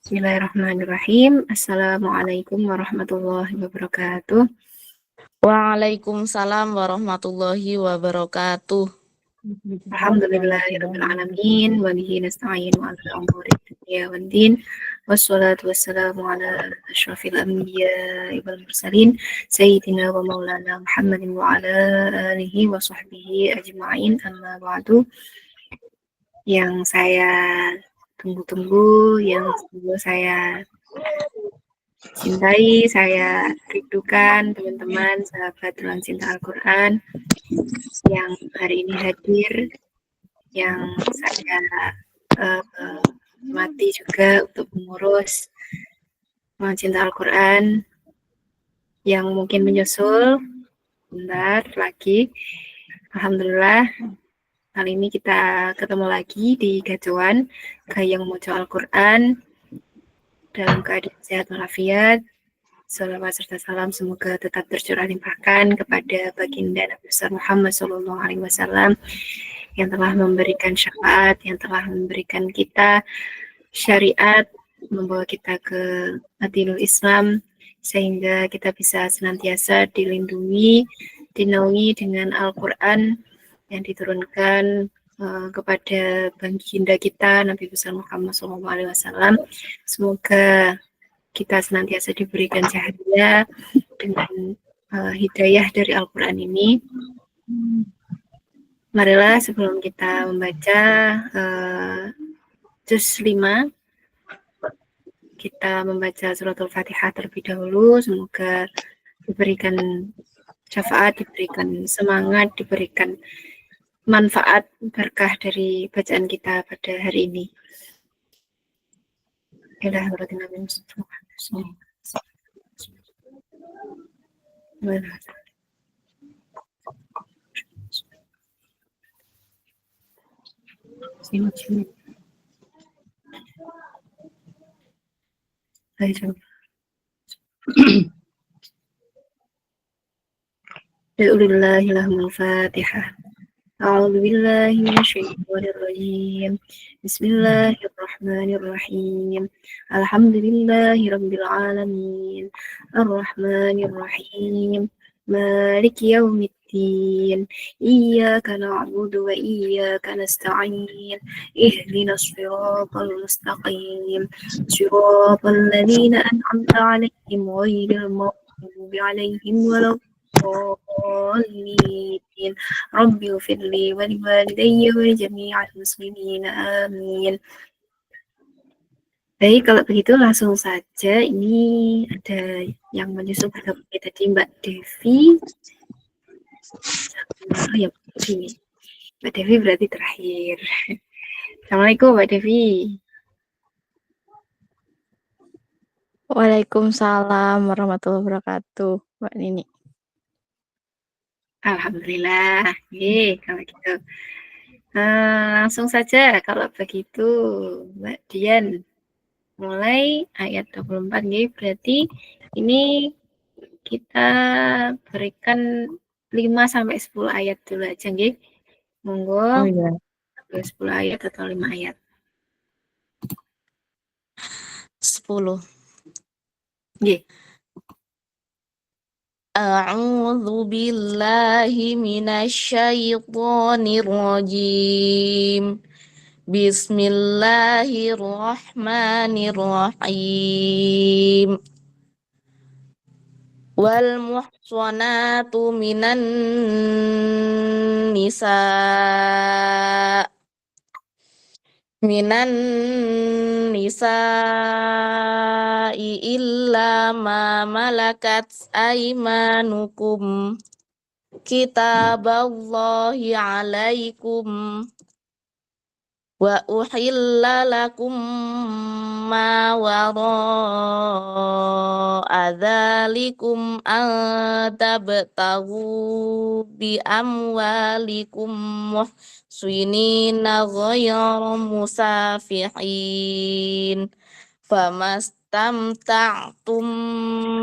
Bismillahirrahmanirrahim. Assalamualaikum warahmatullahi wabarakatuh. Waalaikumsalam warahmatullahi wabarakatuh. Alhamdulillahirabbil alamin wa bihi nasta'in wa ala umuri dunya waddin. Wassalatu wassalamu ala asyrafil anbiya'i wal mursalin sayyidina wa maulana Muhammadin wa ala alihi wa sahbihi ajma'in. Amma ba'du. Yang saya tunggu-tunggu, yang sungguh saya cintai, saya rindukan teman-teman, sahabat dalam cinta Al-Quran yang hari ini hadir, yang saya mati juga untuk mengurus cinta Al-Quran, yang mungkin menyusul bentar lagi. Alhamdulillah, kali ini kita ketemu lagi di Gacuan Gayeng Mojo Al-Quran dalam keadaan sehat walafiat. Salawat serta salam semoga tetap tercurah limpahkan kepada baginda Nabi besar Muhammad SAW yang telah memberikan syafaat, yang telah memberikan kita syariat, membawa kita ke Adilul Islam, sehingga kita bisa senantiasa dilindungi, dinaungi dengan Al-Quran yang diturunkan kepada baginda kita Nabi besar Muhammad SAW. Semoga kita senantiasa diberikan cahaya dengan hidayah dari Al-Quran ini. Marilah sebelum kita membaca juz 5, kita membaca suratul Fatihah terlebih dahulu. Semoga diberikan syafaat, diberikan semangat, diberikan manfaat berkah dari bacaan kita pada hari ini. Bismillahirrahmanirrahim. A'udzu billahi minasyaitonir rajim. Bismillahirrahmanirrahim. Alhamdulillahirabbil alamin. Arrahmanirrahim. Maliki yaumiddin. Iyyaka na'budu wa iyyaka nasta'in. Ihdinas siratal mustaqim. Siratal ladzina an'amta 'alaihim ghairil maghdubi 'alaihim waladdallin. Rabbi ufirli wa liwalidayya wa jami'al muslimin. Amin. Baik, kalau begitu langsung saja. Ini ada yang menyusul bergabung tadi Mbak Devi. Oh ya, Mbak Devi berarti terakhir. Assalamualaikum Mbak Devi. Waalaikumsalam warahmatullahi wabarakatuh, Mbak Nini. Alhamdulillah. Kalau gitu. Langsung saja kalau begitu Mbak Dian. Mulai ayat 24 nih, berarti ini kita berikan 5 sampai 10 ayat dulu aja nggih. Monggo. Oh iya. 10 ayat atau 5 ayat? 10. Nggih. A'udzu billahi minasyaitonir rajim. Bismillahirrahmanirrahim. Wal muhsanatu minan nisa illa ma malakat aymanukum kitaballahi alaikum wa uhilla lakum ma wara'a dzalikum an tabtaghu bi amwalikum muhsinina ghayra musafihin famastamta'tum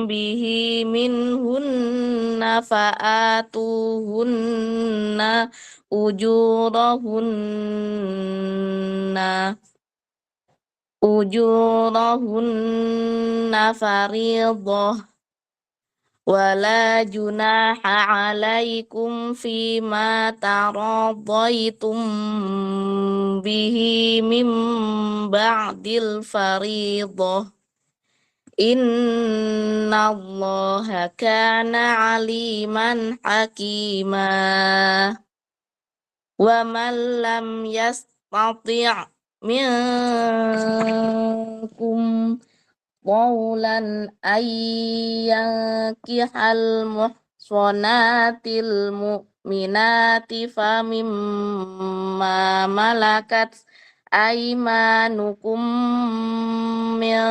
bihi minhunna fa'atuhunna ujurahunna ujurahunna fariḍah wala junaha alaikum fima taradaitum bihi min ba'dil fariḍah innallaha kana aliman hakima wa man lam yastati' minkum qawlan ayyakihal muhsanatil mu'minati famimma malakat aimanukum min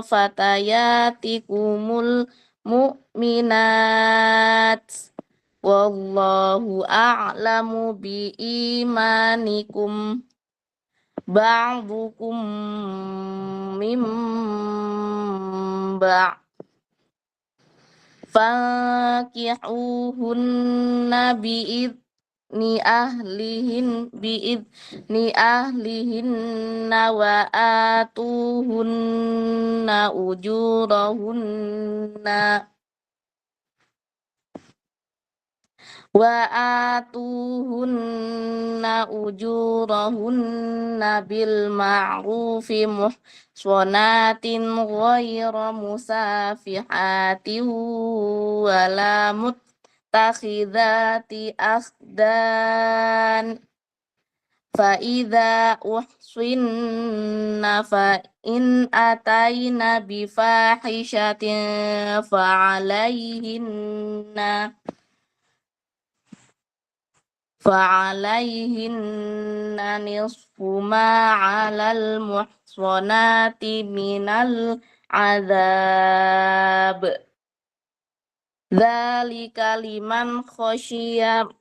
fatayatikumul mu'minat wallahu a'lamu bi imanikum ba'dukum min ba' fankihuhunna bi'idni ahlihinna wa atuhunna ujurahunna bil ma'rufi muhsanatin ghayra musafihatin wala muttakhidati akhdan fa idza uhsinna fa in ataina bi fahishatin fa alayhinna nisfu ma 'alal muhsanati minal 'adzab dzalika liman khasyiyal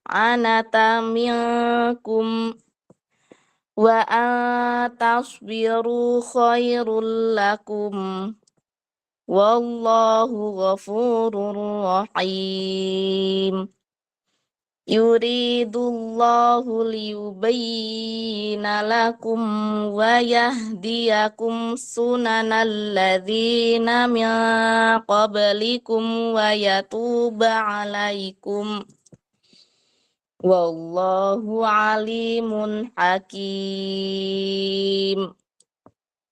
'anata minkum wa tasbiru khairul lakum wallahu ghafurur rahim yuridullahu liyubayyina lakum wa yahdiyakum sunanal ladzina min qablikum wa yatuba 'alaikum wallahu alimun hakim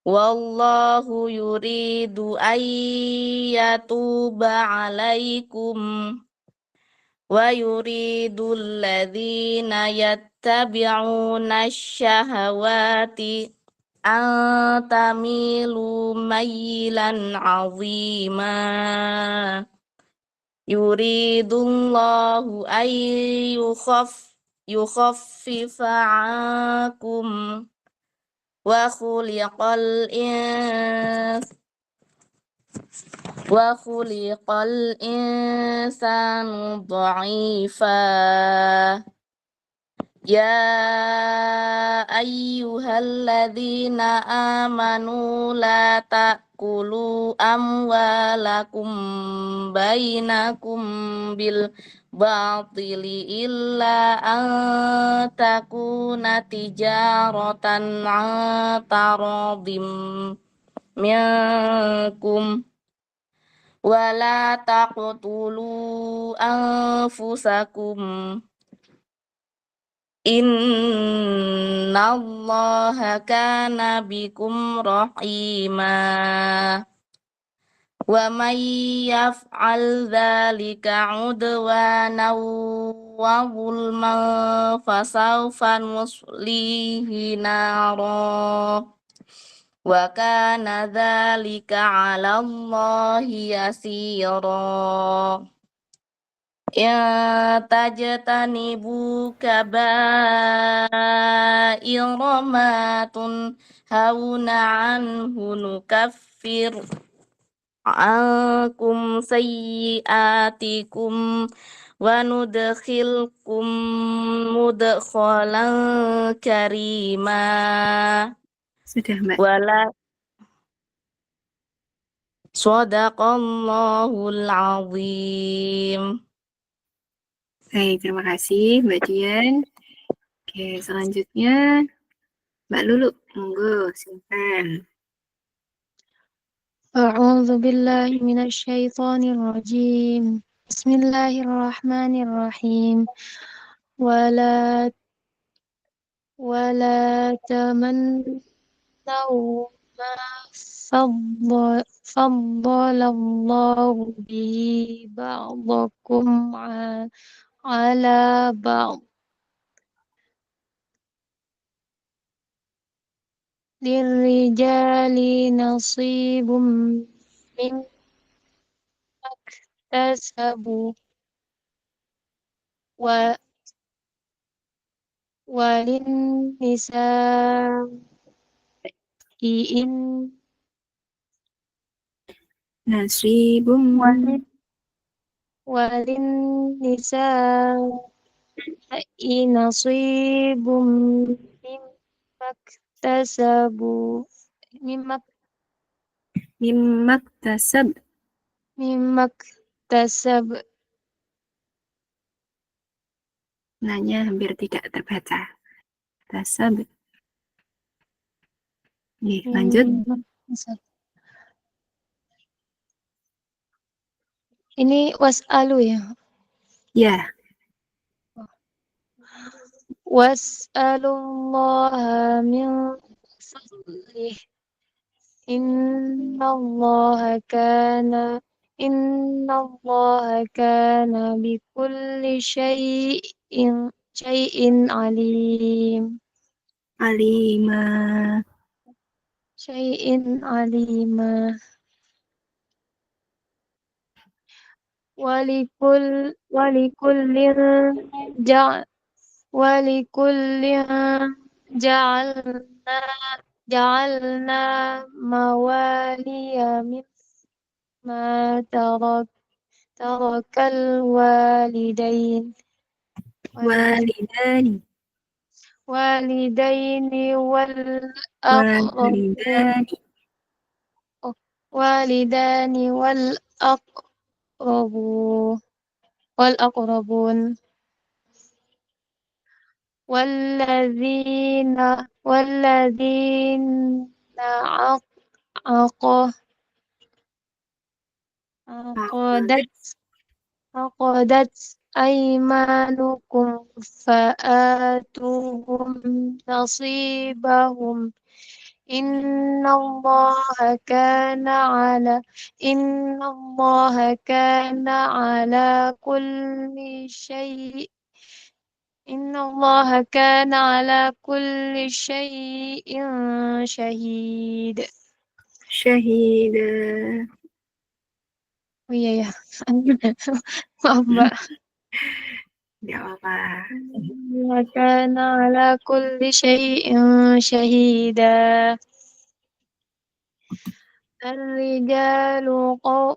wallahu yuridu ayyatuba 'alaikum wa yuridul ladzina yattabi'una syahawati an tamilu mailan 'azima yuridullahu yukhaffifa 'ankum wa khuliqal insanu dha'ifa ya ayyuhalladzina amanu la ta'kulu amwalakum bainakum bil batili illa an takuna tijaratan an taradim minkum wala taqtulu anfusakum innallaha kana bikum rahima wa may yaf'al dzalika 'udwanan wa zulman fasawfa nuslihi nara wa kana dzalika 'ala Allahi yasira ya tajtanibu kaba'ira ma tunhauna 'anhu nukaffir 'ankum sayyi'atikum wa nudkhilkum mudkhalan karima Sudah, Mbak. wala Shadaqallahul azim. Baik, terima kasih Mbak Dian. Oke, selanjutnya Mbak Lulu, monggo, silakan. أعوذ بالله من الشيطان الرجيم بسم الله الرحمن الرحيم ولا تمنوا ما فضل الله به بعضكم على بعض للرجال نصيب مما اكتسبوا وللنساء إن Nasibum وللنساء نصيب مما اكتسبوا مما mimmak tasab. مما اكتسب Nanya hampir tidak terbaca. Tasab. Nih, lanjut. مما اكتسب. Ini was'alu ya. Ya, Was'alullaha min fadlih. Innallaha kana bikulli syai'in alim. alima. Syai'in alima. Walikullin ja' walikullin ja'alna ja'alna mawaliya mimma tarakal walidain Walidani. walidaini wal aqrabun Walidani. walidani wal aqrabun والذين عق- عقدت أيمانكم فآتوهم نصيبهم إن الله كان على كل شيء شهيد. Syahida. Oh iya ya. Maaf Mbak. Tidak apa-apa. وكان على كل شيء شهيدا. الرجال قو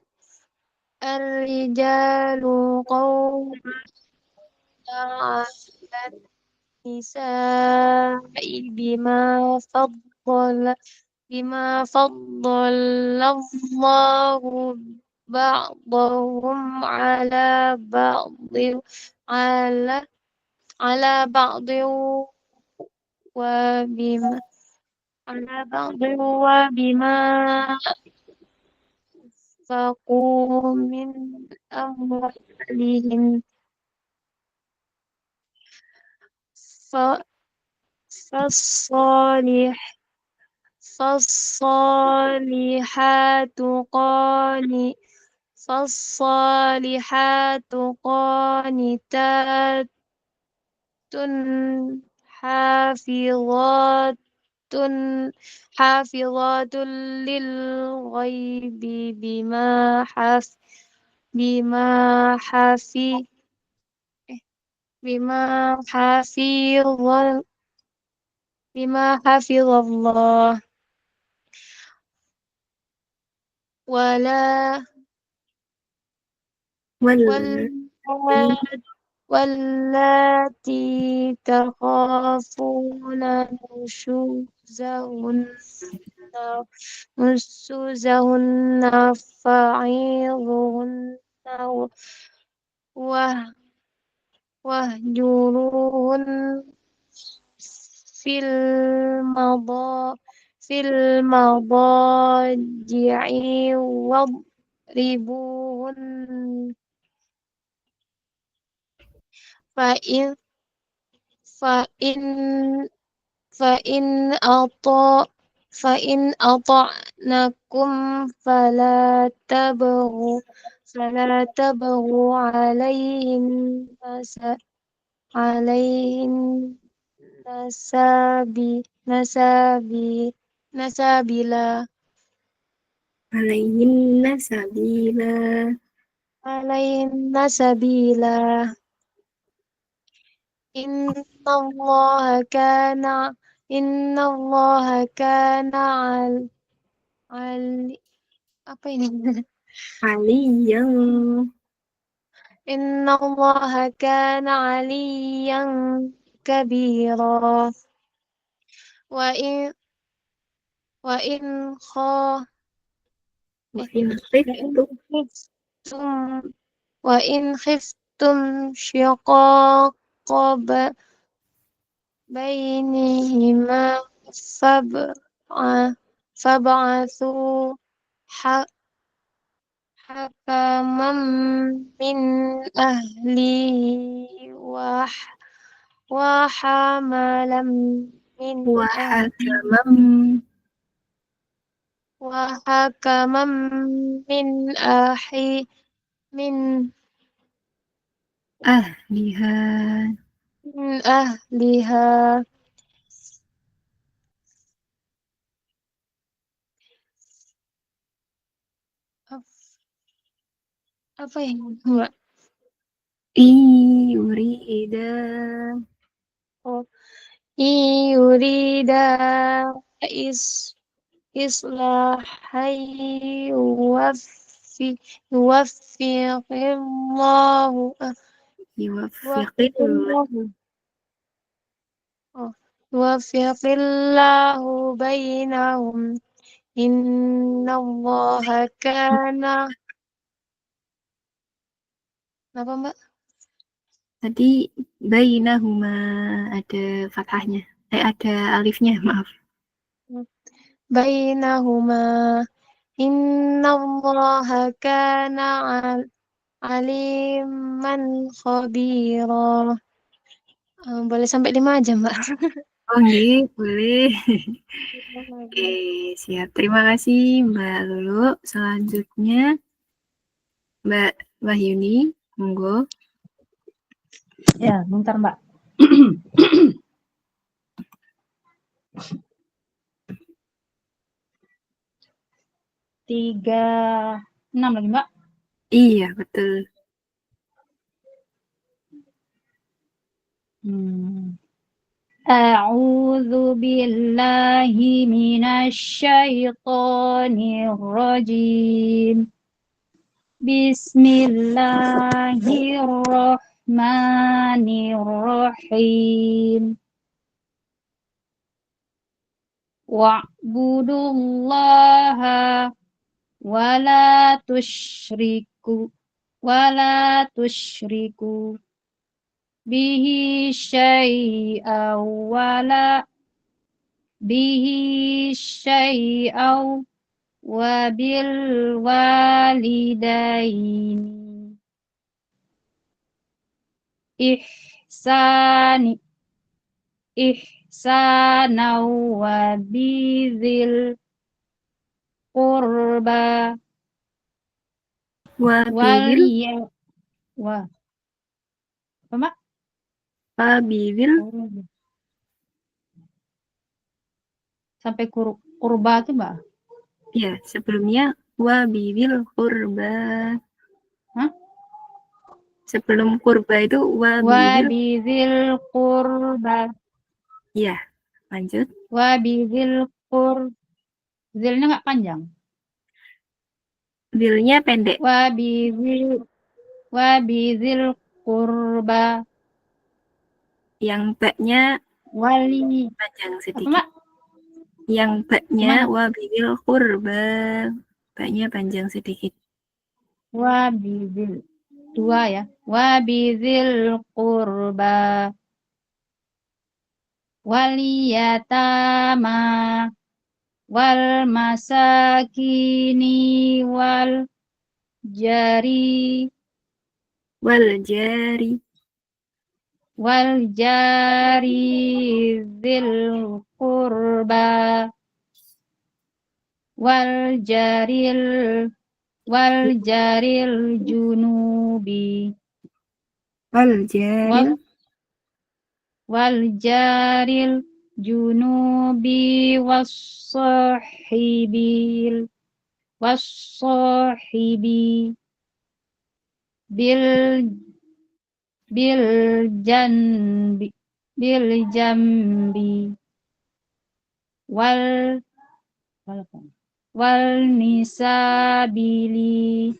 الرجال قوامون على النساء بما فضل الله بعضهم على بعض وبما أنفقوا من أموالهم ف- فالصالح فالصالحات قاني فالصالحات قانتات حافظات حافظات للغيب بما حفظ بما حفظ الله ولا Wal. واللاتي تخافون نشوزهن فعيظهن وه- واهجروهن fil mada fil madaji'i wadribuhun fa in fa in fa in ata fa in ata'nakum fala tabghu alaihim alaihim nasabila alaihinna sabila. alaihim nasabila innallaha kana innallaha kana al apa ini Aliyang innallaha kana aliyan kabira wa in wa in kha wa in wa in khiftum khiftum wa in khiftum shiqaqa bainihima fab'athu hakaman min ahlihi wa hamalan min wa ahlihi hakamam wa hakaman min min ahliha. ahliha apa ya Mbak? Yurida Oh, yurida is islahay yuwaffiqillahu yuwaffiqillah oh, yuwaffiqillahu bainahum innallaha kana apa Mbak? tadi bainahuma ada fathahnya ada alifnya, maaf. Bainahuma innallaha kana aliman khabira. Boleh sampai 5 aja, Mbak. Oh nggih, boleh. Oke, siap. Terima kasih Mbak Lulu. Selanjutnya Mbak Wahyuni, monggo. Ya, bentar Mbak. 36 lagi Mbak. Iya, betul. A'udzu billahi minasy syaithanir rajim. Bismillahirrahmanirrahim. Wa'budullaha wala tusyriku bihi syai'aw wa bil walidaini ihsana wa bizil qurba Wabibil apa Mak? Wabibil Sampai kurba itu Mbak? ya, sebelumnya wabibil kurba. Hah? Sebelum kurba itu Wabizil qurba. Iya, lanjut. Wabizil qurba. Zilnya nggak panjang. Zilnya pendek. Wabizil qurba. Yang baknya Wali. panjang Apa sedikit. Mbak? Yang baknya Gimana? wabibil kurba. Baknya panjang sedikit. Wabizil. 2 ya. Wabizil qurba. Waliyatama wal masakini wal jari Waljari. wal jari dzil qurba wal jaril junubi Waljaril. wal jaril junubi was-sahibi bil bil jambi wal wal nisabili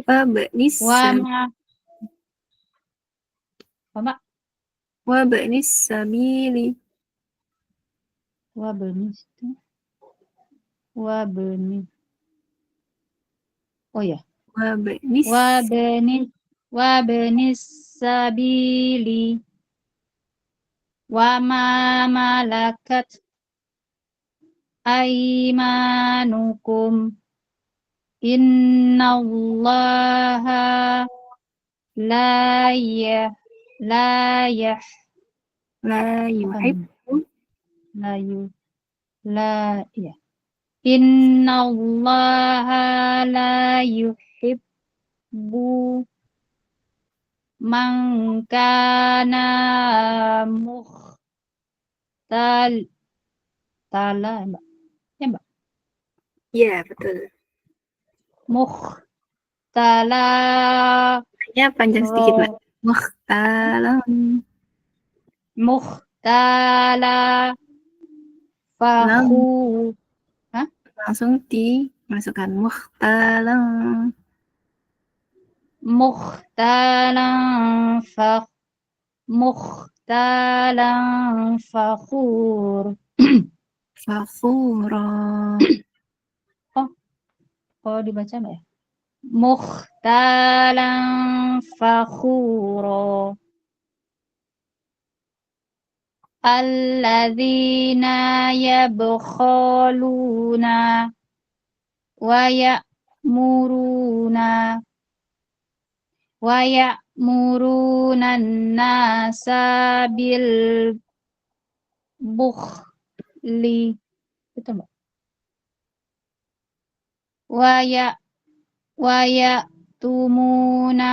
Wabnis. wama wama Wabnis sabili. wabenis wabeni oh ya Wabnis. wabenis sabili wama malakat aimanukum innallaha la ya la ya La yuhibbu. la yu la ya innallaha la yuhibbu man kana tala Mbak. Ya Mbak. Ya, betul. Tala Hanya panjang sedikit, Mbak. Mukhtalam. Muhtala fahu Langsung dimasukkan mukhtalam. muhtalan fakhur Fakhura. oh dibaca Mbak ya muhtalan fakhura alladzina yabkhaluna wa ya'muruna an-nasa bil bukhli itu Mbak wa ya'tumuna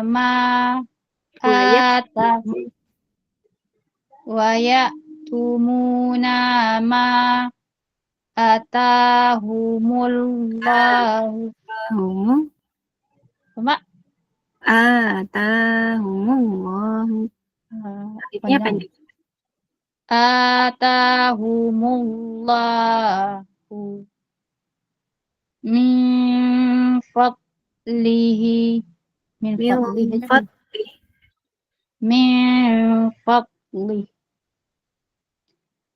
ma ata wa ya'tumuna ma atahumullahu Humu. Mbak Atahumullahu. Ini apa ini? atahumullahu min fadlihi min fadlihi Fadli. min fadlihi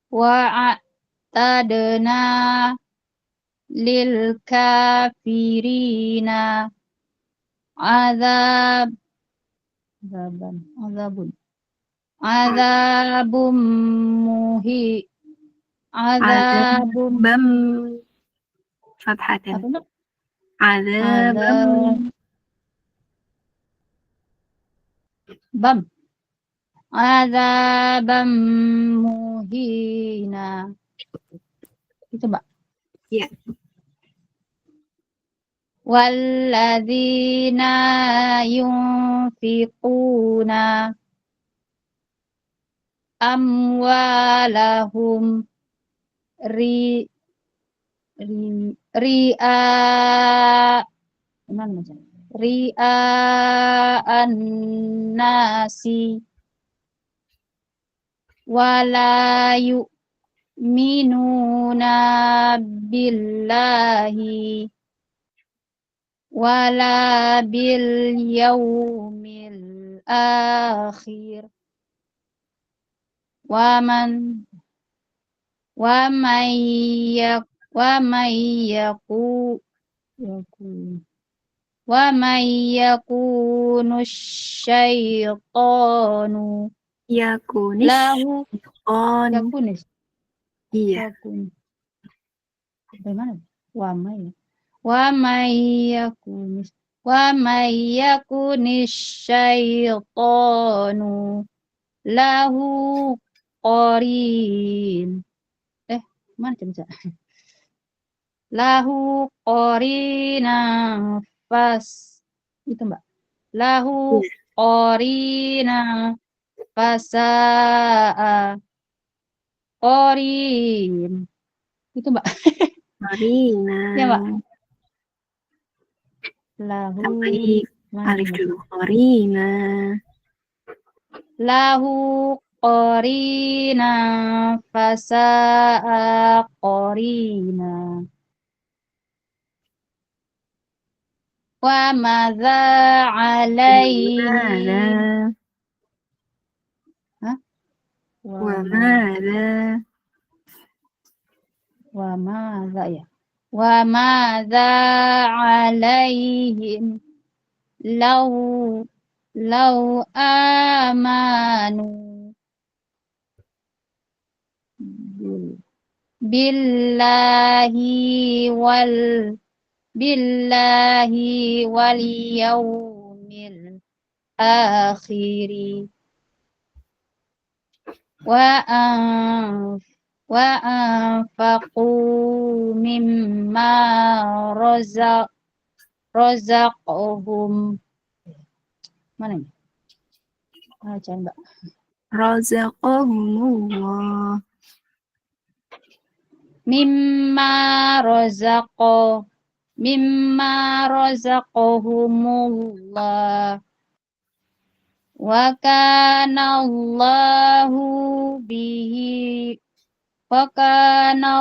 wa a'tadna lil kafirina azabun muhi azabun Bam. Fathatan. apa Mbak? Azabam. Azabam muhina itu Mbak Ya. walladzina yunfiquna amwalahum ri'a gimana baca? Ri'a an-nasi wala yu'minuna billahi wala bil yaumil akhir wa man yakunu syaitanu Yakunis. lahu On. yakunis Iya. yakun bagaimana wa may wa may yakunis syaitanu lahu qarin mana coba lahu qarina itu Mbak lahu qarina fasa'a qarin itu Mbak Marina. ya Mbak lahu Sampai mana alif Mbak? dulu. Marina. lahu qarina fasa'a qarina wa madza alaihi Wamada. wa madza ya wa madza alaihim law amanu billahi wal yaumil akhiri wa anfaqu mimma razaqahum mana ini? Mbak. Razaqahumullah. Mimma razaqahumullah wa kana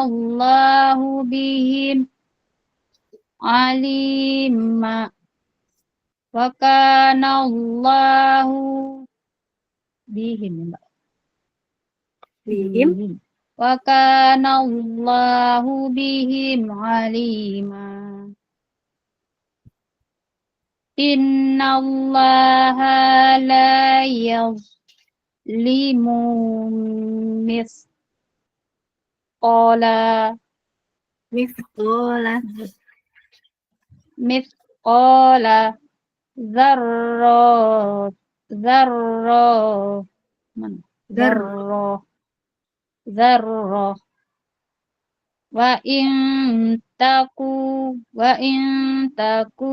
Allahu bihim alima wa kana Allahu bihim Bihim. wa kana Allahu bihim alima inna Allaha la yazlimu mithqala dzarrah wa in taku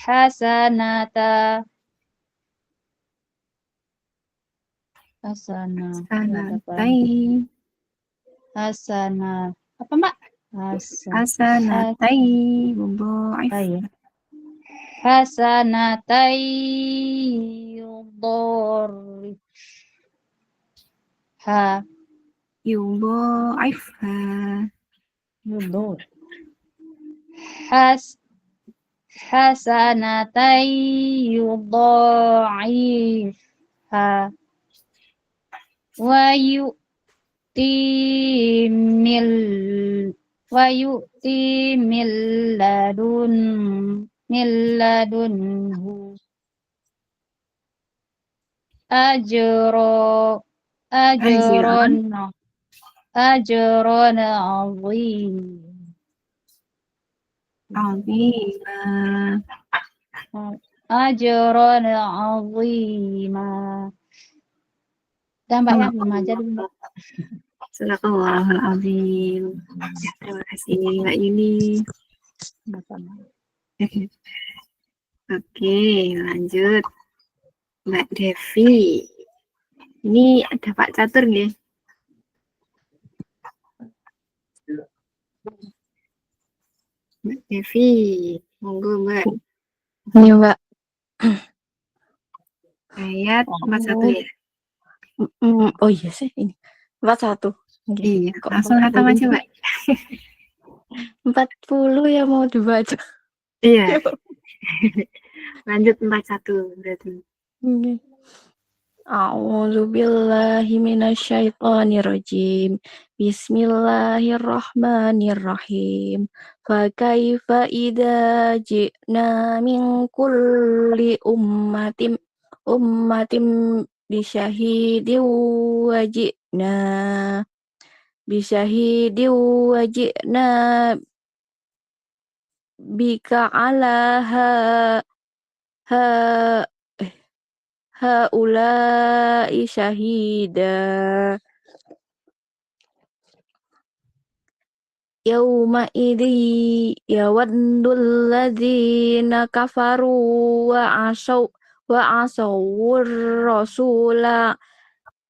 hasanata hasanah apa Mbak? Hasanatai. Mudha'if. Hasanatai yudha'if Yudha'ifha. Hasanatai yudha'ifha wa yu'ti min ladunhu ajron azima. Dan Mbak ya, 5 aja dulu Mbak. Sadaqallahul azim. Terima kasih Mbak Yuni. Oke, lanjut. Mbak Devi. Ini ada Pak Catur nggih? Mbak Devi, monggo Mbak. Ini Mbak. Ayat 41 ya? Oh iya sih ini. 41. Iya, langsung kata aja Mbak. 40 ya mau dibaca. Iya. Lanjut 41 berarti. A'udzu billahi minasyaitonir rajim. Bismillahirrahmanirrahim. Fa kaifa idza ji'na min kulli ummatin bisyahidin wajibna bika ala ha haulai syahida yauma idzi yawaddul ladzina kafaru wa asawur rasula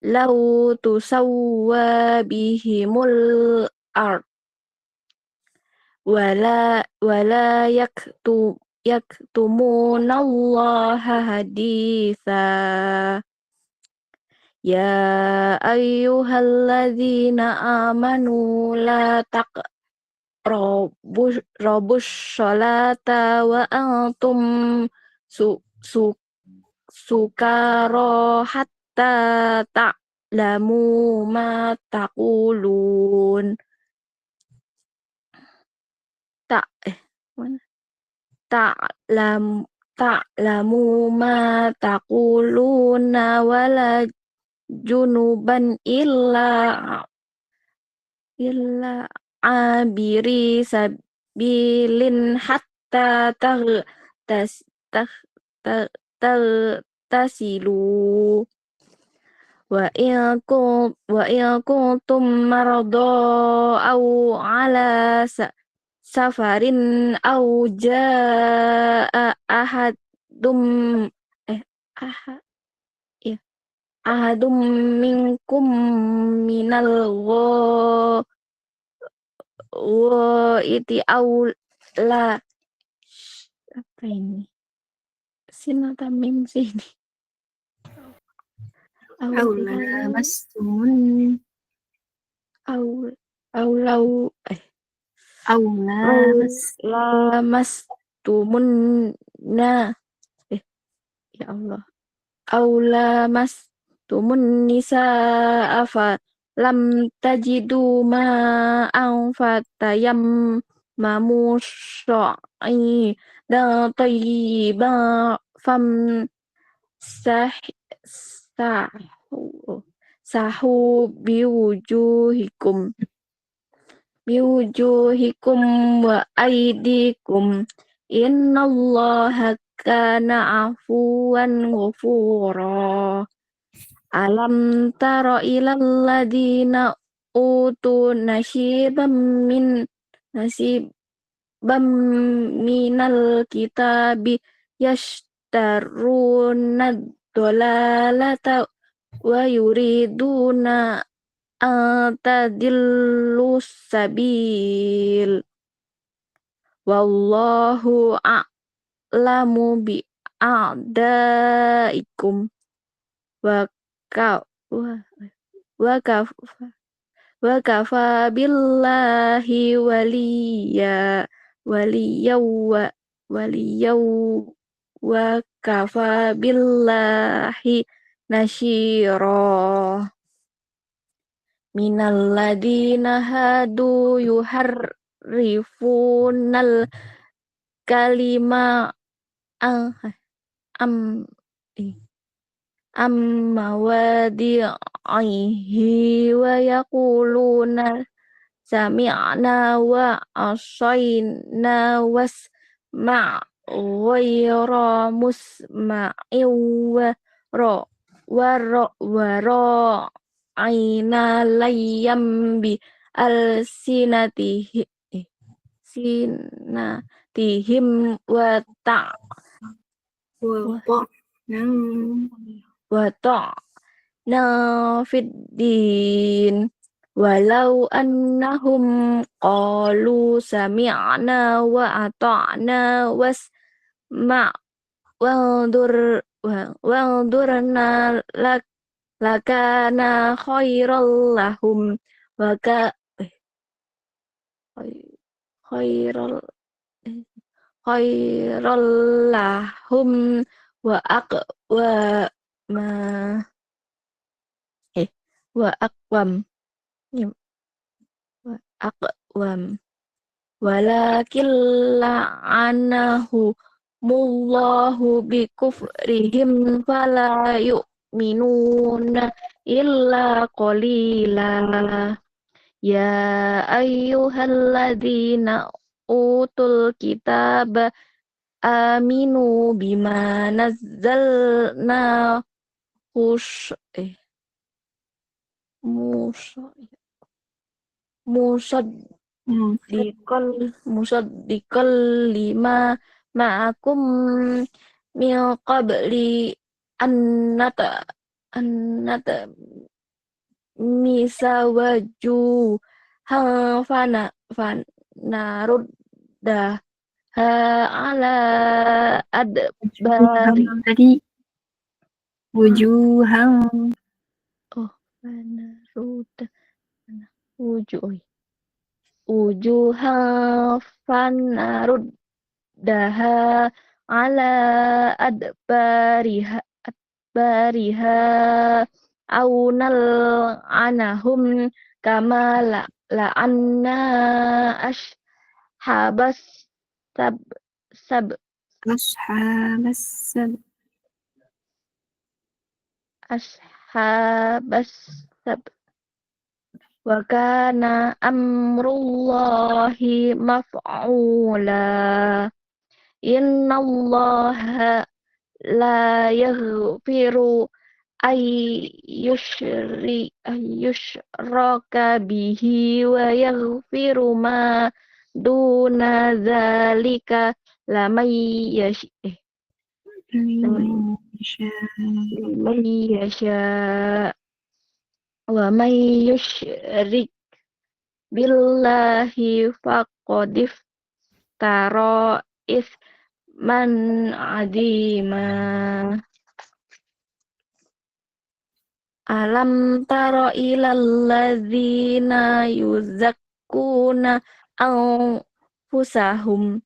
law tusawwa bihimul ard wala yaktumunallaha haditha ya ayyuhalladzina amanu la taqrabus sholata wa antum sukara hatta ta'lamu ma taqulun ta'lamu ma taquluna wala junuban illa abiri sabilin hatta tasilu wa in kuntum marada aw ala safarin aw jaa ahadum minkum minal ghaiti aw la apa ini sinata mim sini Aula mastumun aula lamastumunna ya Allah aula mastumun nisaa fa lam tajidu ma'an fatayam mamusya'i dan tayyiban fam sahu biwujuhikum wa aidikum innallaha kana afuwan ghafura alam tara ilal ladina utu nasibam minal kitabi yashtaruna dolalata wa yuriduna antadillus sabil wallahu a'lamu bi a'daikum wa kafa billahi waliyaw wa kafa billahi nasyira minal ladina hadu yuharrifunal kalima mawadi'ihi wa yaquluna sami'na wa asayna wasma' ghayra musma'in wa ra'ayna layyam bi sinatihim wa ta'na fid din walau annahum qalu sami'na wa ata'na wasma' wa'durna lakana khairal lahum wa khairal lahum wa aqwam walakin la'anahu mullahu bi kufrihim fala yu'minuna illa qalila. Ya ayyuhalladzina utul kitaba aminu bima nazzalna hus musa musaddiqal lima ma'akum min qabli annata annata misawaju fanaruddah ala adbari Tadi wujuhan fanaruddah wujuhan fanaruddaha ala adbariha aunal anahum kama la'anna ashabas sab ashabas ashabas sab wa kana amrullahi maf'ula innallaha la yaghfiru ayyushraka bihi wa yaghfiru ma duna zalika liman yasha wa man yushrik billahi faqad iftara isman azima. Alam tara ilal ladzina yuzakkuna anfusahum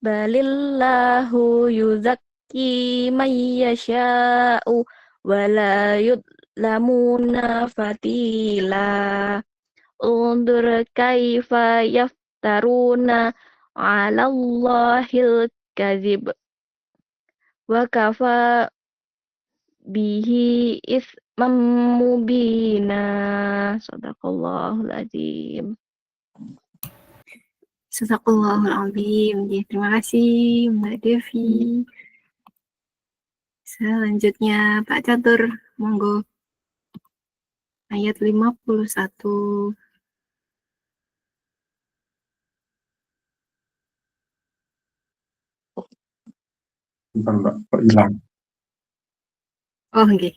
balillahu yuzakki man yasha'u wa la yudlamuna fatila. Undur kaifa yaftaruna 'ala Allahil kadzib wa kafa bihi ismam mubina. Shadaqallahul azim. Sadaqallahul azim. Terima kasih Mbak Devi. Selanjutnya Pak Catur, monggo. Ayat 51. Bentar, Mbak, kok hilang? Oh, nggih.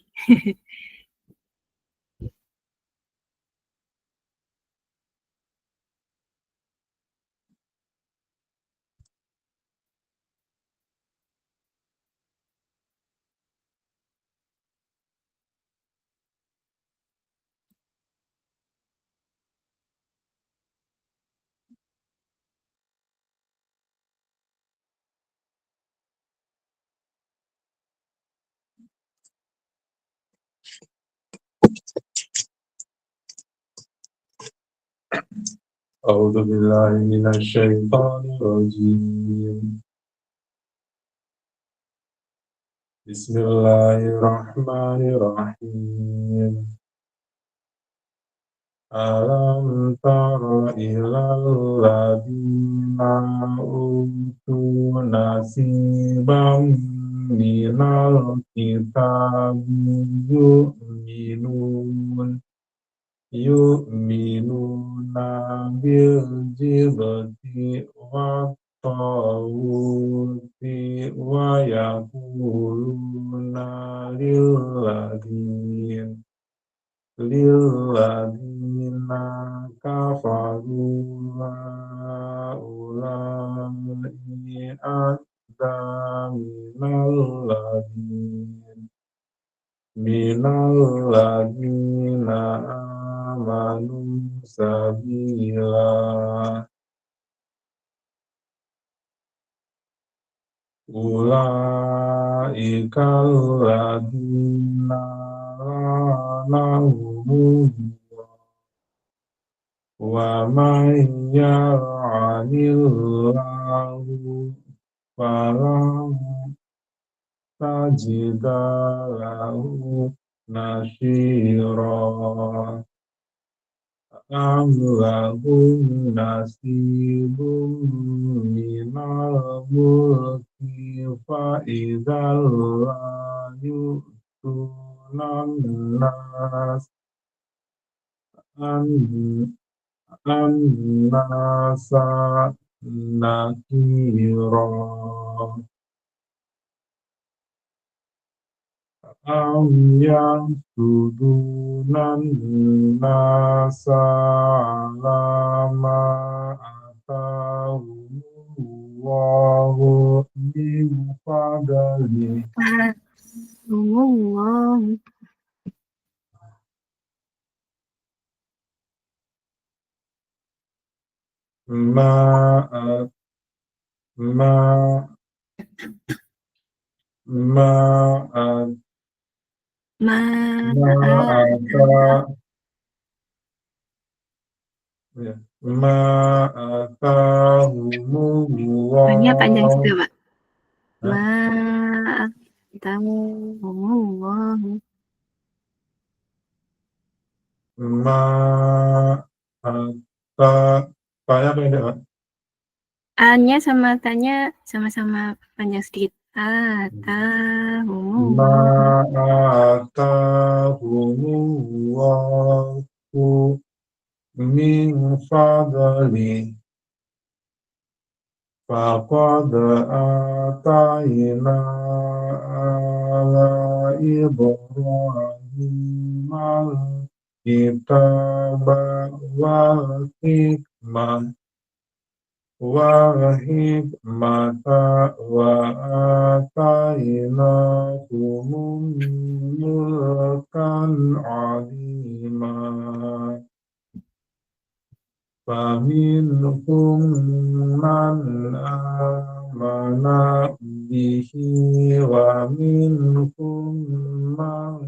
A'udzu billahi minasy syaithanir rajim. Bismillahirrahmanirrahim. Alam tara ilal ladzina utu nasiban minal kitabi yu'minuna bil jibti wa tawuti wa yaquluna lilladzina kafaru haula'i ahda minal ladzina amanu sabila. Ulaikal ladzina la'anahumullah wa man yal'anillahu tajida lahu nasira am lahum nasibum minal mulki fa idzal la yu'tunan nas an-nasa nakira am yahsudunan nasa alama atahumullahu min fadli Allah. ma Ini panjang atahumullahu juga, Pak. Allah. ma ata Pak pendek Pak. A-nya sama tanya sama-sama panjang sedikit. Atahumullah. Ma atahumullahu min fadli faqad atayna ala Ibrahim al-kitaba wal hikmata wa atainakumul mulkan azima faminhum man amana bihi wa minhum man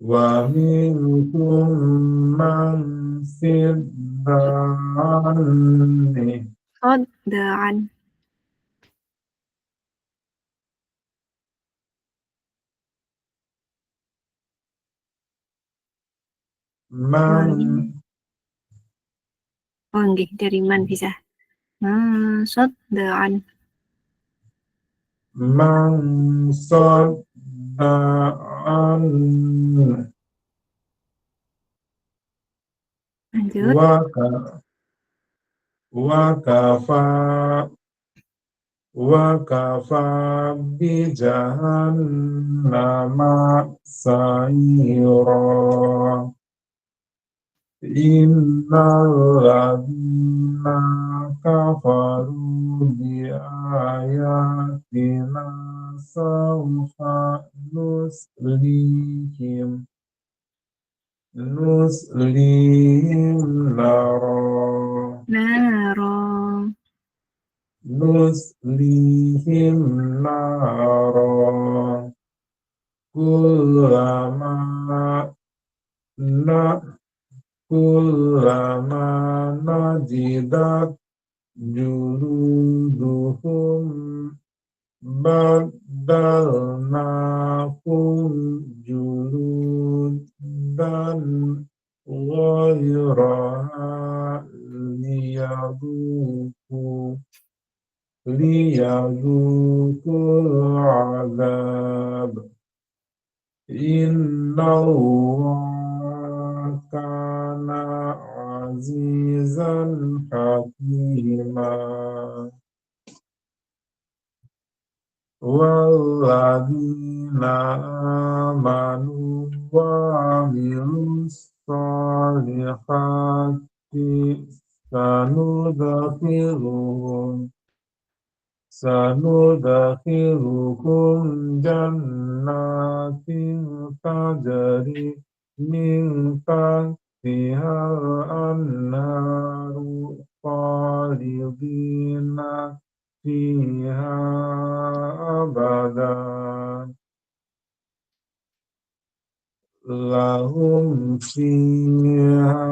wa minhum man siddani Qadda'an. man Oh, nggih, dari man bisa. Sadda'an. man sadda'an Lanjut. wa kafa bi jahannama sa'ira innal ladzina kafaru bi ayatina sawfa nuslihim nara kullama najidat juluduhum badalnakum juludan ghayraha liyadukul azab innallaha kana azizan hakima walladzina amanu wa amilus solihati sanudakhiluhum jannatin tajri min tahtiha al-anharu khalidina fiha abadan lahum fiha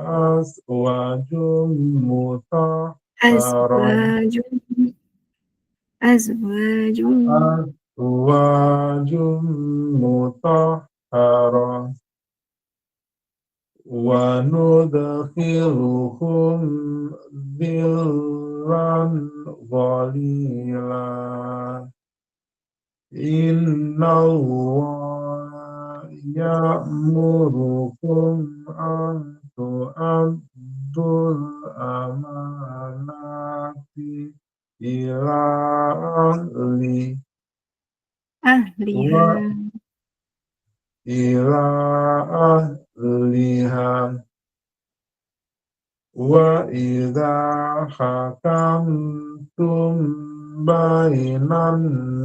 azwajum mutahharun azwajum azwajum mutahharun wa nudkhiluhum dhillan dhalila inna Allah ya'murukum an tu'addul amanati ila ahli ahliha ila ahliha wa idza hakamtum bainan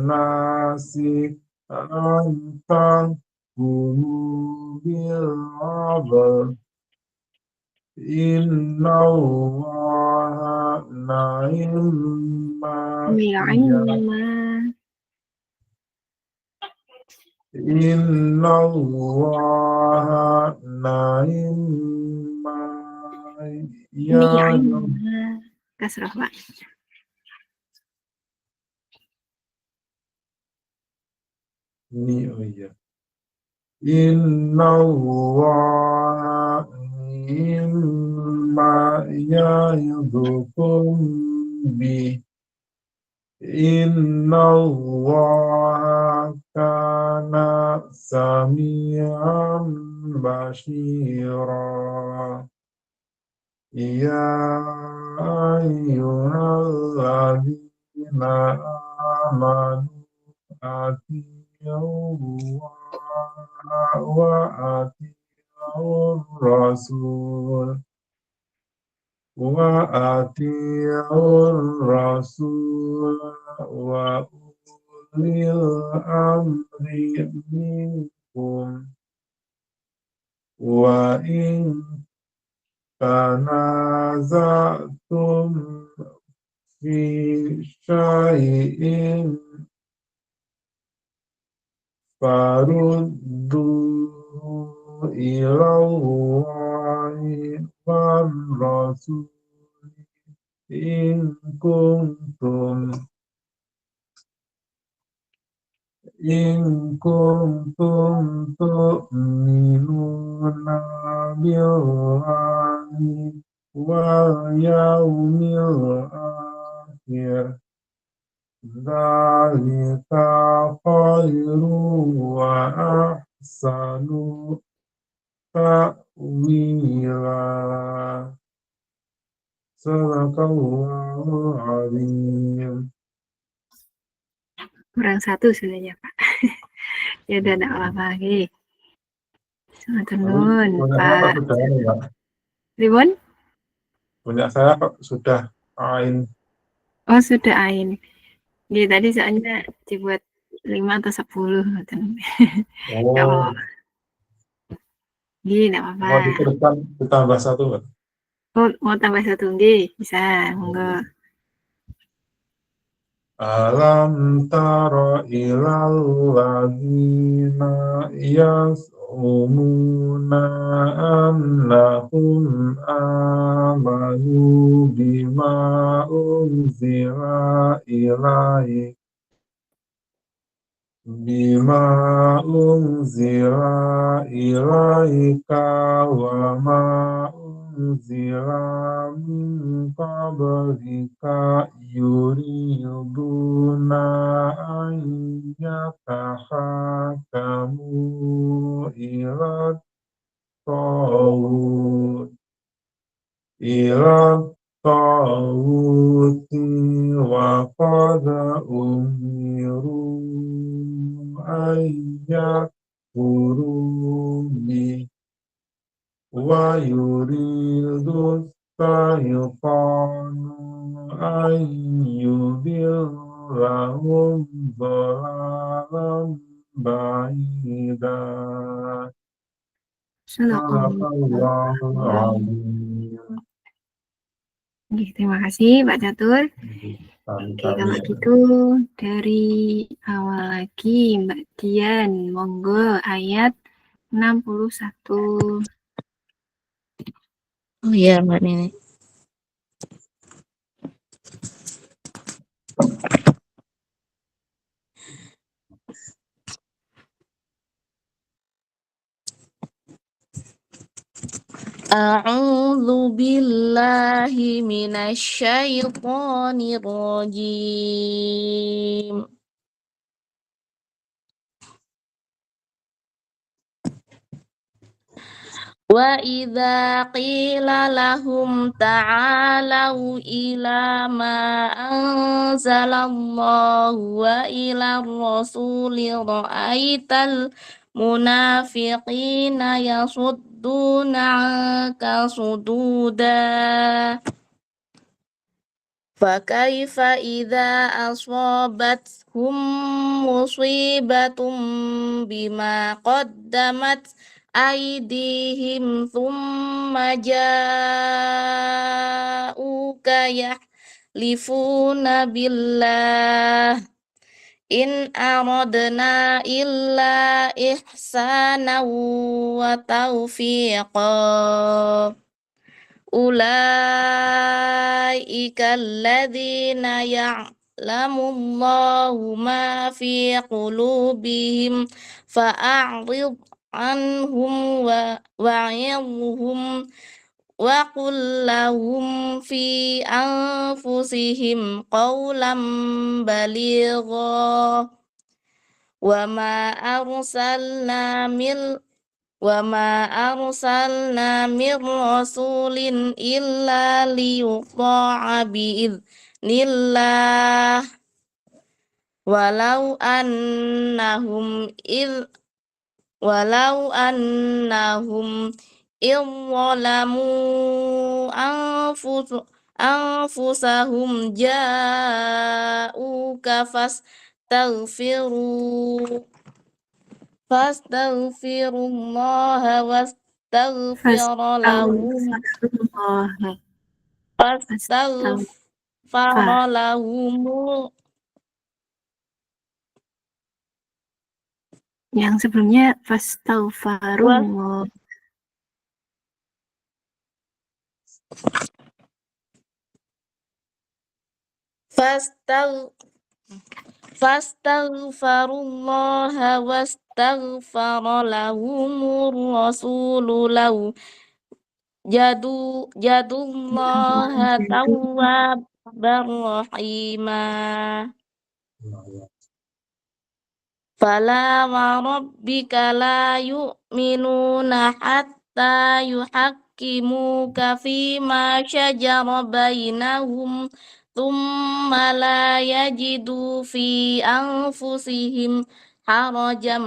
nasi antahkumu bil 'adl inna Allaha ni'ma ni'ma inna Allaha ni'ma ni'ma kasrah Pak. Inna Allaha ni'ma ya'idukum bi inna Allaha kana sami'an basyira ya ayyuhalladzina amanu atii'ullaha wa atii'ur rasul wa ulil amri minkum wa in tanaza'tum fi syai'in farudduhu ilallahi war rasul in kuntum tu'minuna billahi wal yawmil akhir dzalika khairu wa ahsanu ta'wila Sadaqallahu azim. Kurang satu sebenarnya Pak. Ya udah enggak apa-apa lagi. Sematur nuwun Pak. Ribbon? Punya saya kok sudah ain. Oh sudah ain. Jadi tadi soalnya dibuat 5 atau 10. Nggak Oh, apa-apa. Nggih, nggak apa-apa. mau diteruskan ditambah satu Mbak? Oh, mau tambah satu nggih, bisa, monggo. Alam tara ilal ladzina yas'umuna annahum amanu bima unzila ilaik wa ma unzila min qablika yuriduna an yatahakamu ila tawuti wa qad umiru ayyakfuru bi wa yuridu saytanu ayyudillahum dhalalan ba'ida Sadaqallahu azim. Oke, terima kasih Pak Catur. Oke, kalau gitu dari awal lagi Mbak Dian, monggo ayat 61. Oh iya, Mbak Nini. A'udzu billahi minasyaitonir rajim. Wa idza qila lahum ta'alau ila ma anzalallahu wa ila rasuli ra'aital munafiqina yasudduna 'anka sududa. Fakaifa idza asabathum musibatun bima qaddamat aydihim thumma ja'uka yahlifuna billah in aradna illa ihsana wa taufiqa. Ulaika alladzina ya'lamullahu ma fi qulubihim fa'arid anhum wa'idhum wa qul lahum fi anfusihim qawlan baligha wa ma arsalna min rasulin illa liyuta'a bi'iznillah walau annahum izzalamu anfusahum ja'uka fastaghfirullaha wastaghfir lahum Fastaghfar. lahum Yang sebelumnya fastaghfarullah. fastaghfarullaha wastaghfar lahumur rasulu law jadullaha tawwabar rahimah. Fala wa rabbika la yu'minuna hatta yuhakkimuka fima syajara bainahum thumma la yajidu fi anfusihim harajan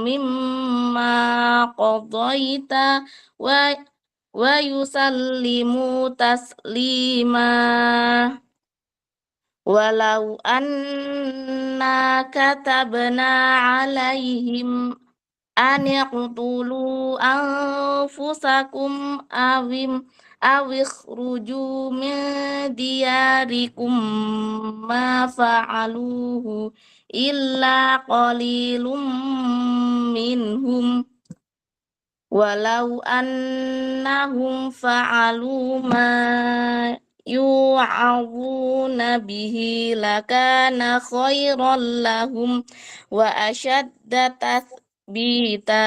mimma qadaita wa yusallimu taslima. Walau anna katabna alaihim an yaqtulu anfusakum awikhruju min diyarikum ma fa'aluhu illa qalilum minhum walau annahum fa'alu ma yu'awuna bihi lakana khairan lahum wa ashadda tathbita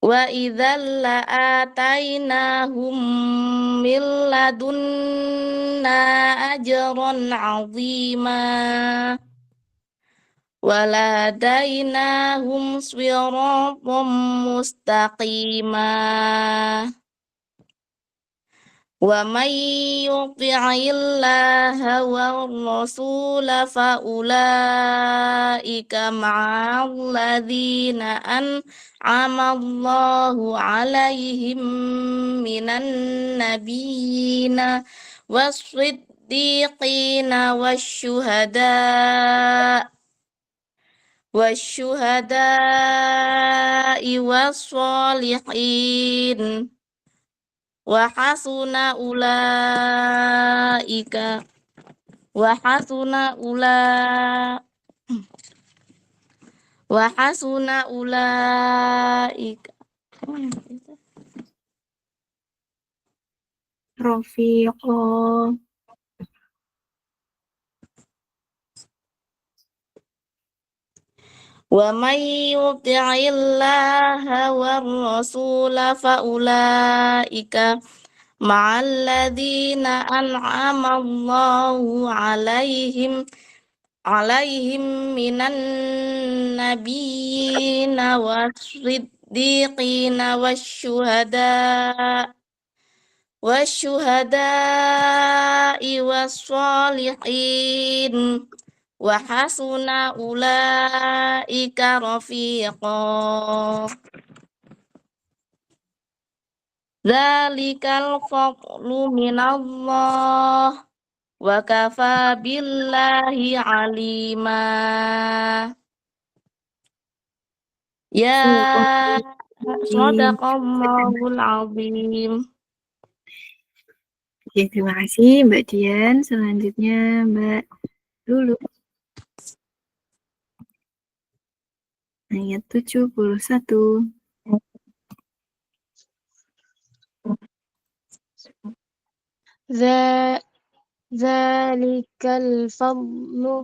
wa idzal la'atainahum min ladunna ajran 'azima waladainahum siratam mustaqima. Wa may yuti'illaha wa rasula fa ulaika ma'al ladzina an'ama Allahu 'alaihim minan nabiyyina was-siddiqina wasyuhada'i was-sholihin wa hasuna ulaika Rafiqo. Wa may yuti'illaha war rasula faulaika ma'alladzina an'ama Allahu alaihim minan nabiyyina wasiddiqina wasyuhada'i wassalihin wa hasuna ulaika rafiqa. Dzalikal fadlu minallah wa kafa billahi alima. Ya sadaqallahul azim. Oke, terima kasih Mbak Dian. Selanjutnya Mbak Lulu. Ayat 71. Zalikal fadlu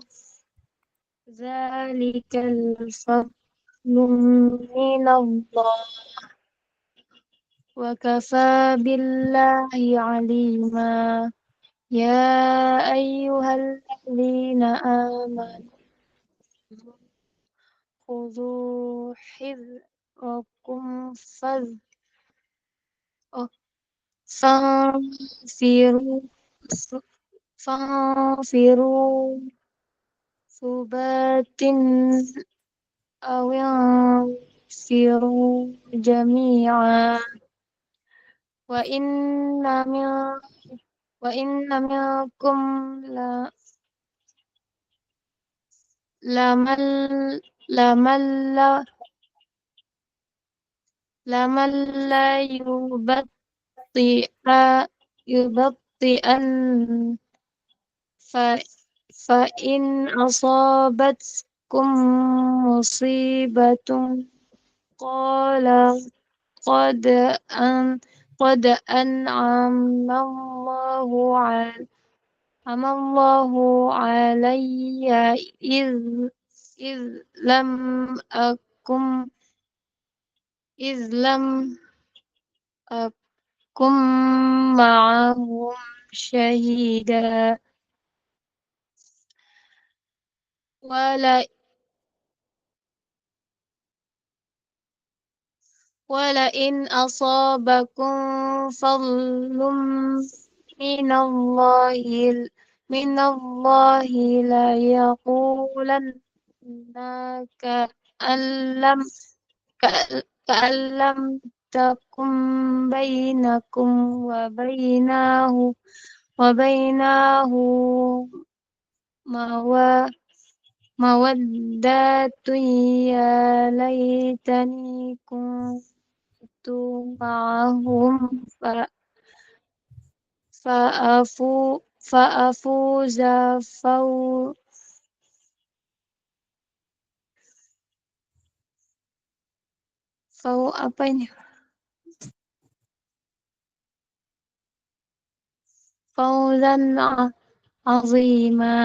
minallah wa kafa billahi alima. Ya ayyuhalladzina amanu khudhu hidrakum fanfiru subatin awinfiru jami'a wa inna minkum laman la yubatti'an fa in asabatkum musibatun qala qad amallahu alayya iz lam akum ma'ahum syahida wala in asabakum fadlum minallahi la yaqulanna ka'allam takum bainakum wa bainahu mawaddatun ya laitani kuntu ma'ahum fa'afuza apa ini? Fawzan azima.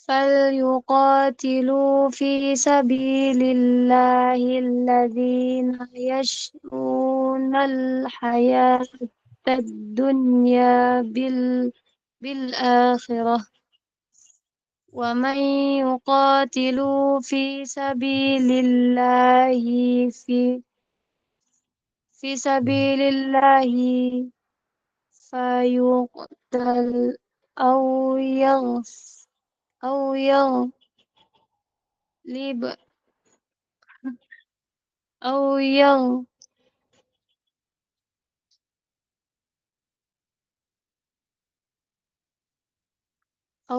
فليقاتلوا في سبيل الله الذين يشرون الحياة الدنيا بالآخرة ومن يقاتلوا في سبيل الله فيقتل أو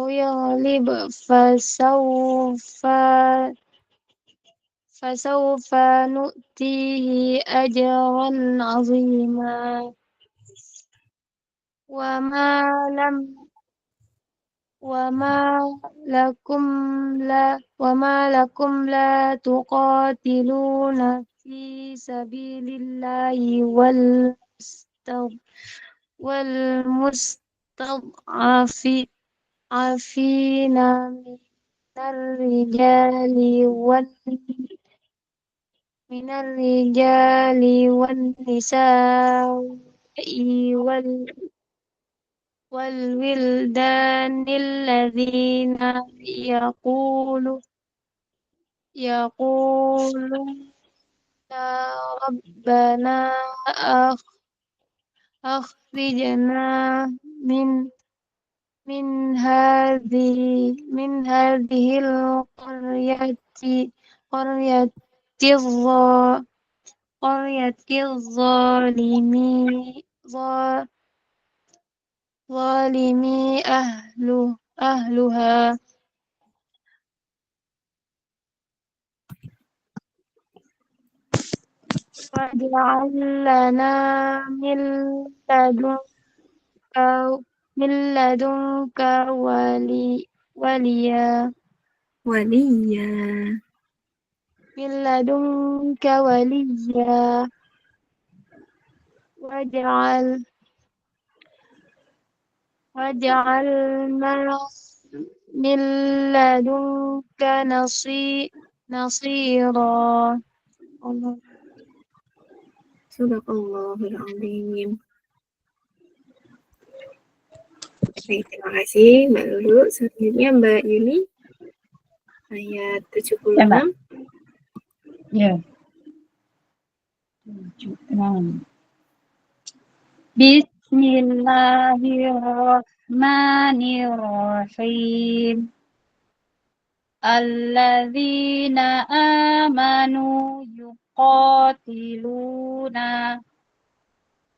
يغلب فسوف نؤتيه أجرا عظيما وما وما لكم لا تقاتلون في سبيل الله والمستضعفين الرجال من الرجال والنساء والولدان الذين يقولون ربنا أخرجنا من هذه قرية ظالمي أهلها واجعل لنا من لدنك وليا وليا. من لدنك وليا واجعلنا من لدنك نصيرا. الله. Sadaqallahul Azim. Baik, terima kasih Mbak Lulu. Selanjutnya Mbak Yuni, ayat 76. Ya, Mbak. Ya. 76. Bismillahirrahmanirrahim. Alladzina amanu yuqatiluna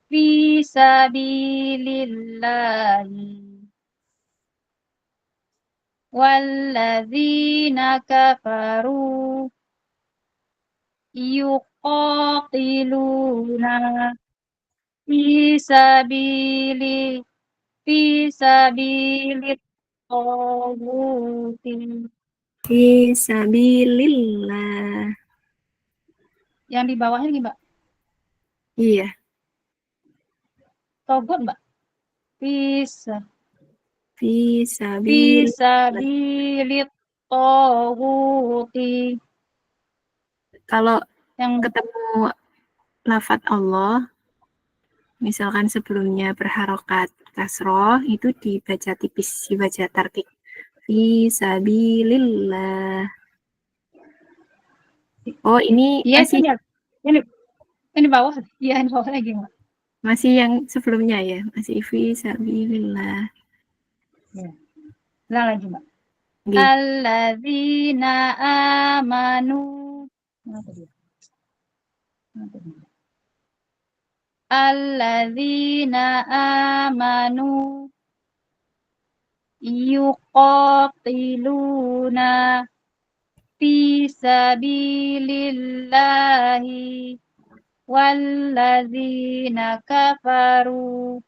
fi sabilillahi walladzina kafaru yuqatiluna fi sabilit taghuti. Fisabilillah. Yang di bawahnya nih, Mbak. Iya. Togut, Mbak. Fisabilillah. Fisabilit taghuti. Kalau Yang ketemu lafadz Allah, misalkan sebelumnya berharokat kasroh, itu dibaca tipis, dibaca tartik. Fisabilillah. Oh, ini iya, masih ini bawah. Iya, ini bawah lagi, Mbak. masih yang sebelumnya ya, masih fisabilillah. Ya. Ulang lagi, Mbak. Nggih. Alladzina amanu. Kenapa dia? Alladzina amanu yuqatiluna fi sabilillahi walladzina kafaru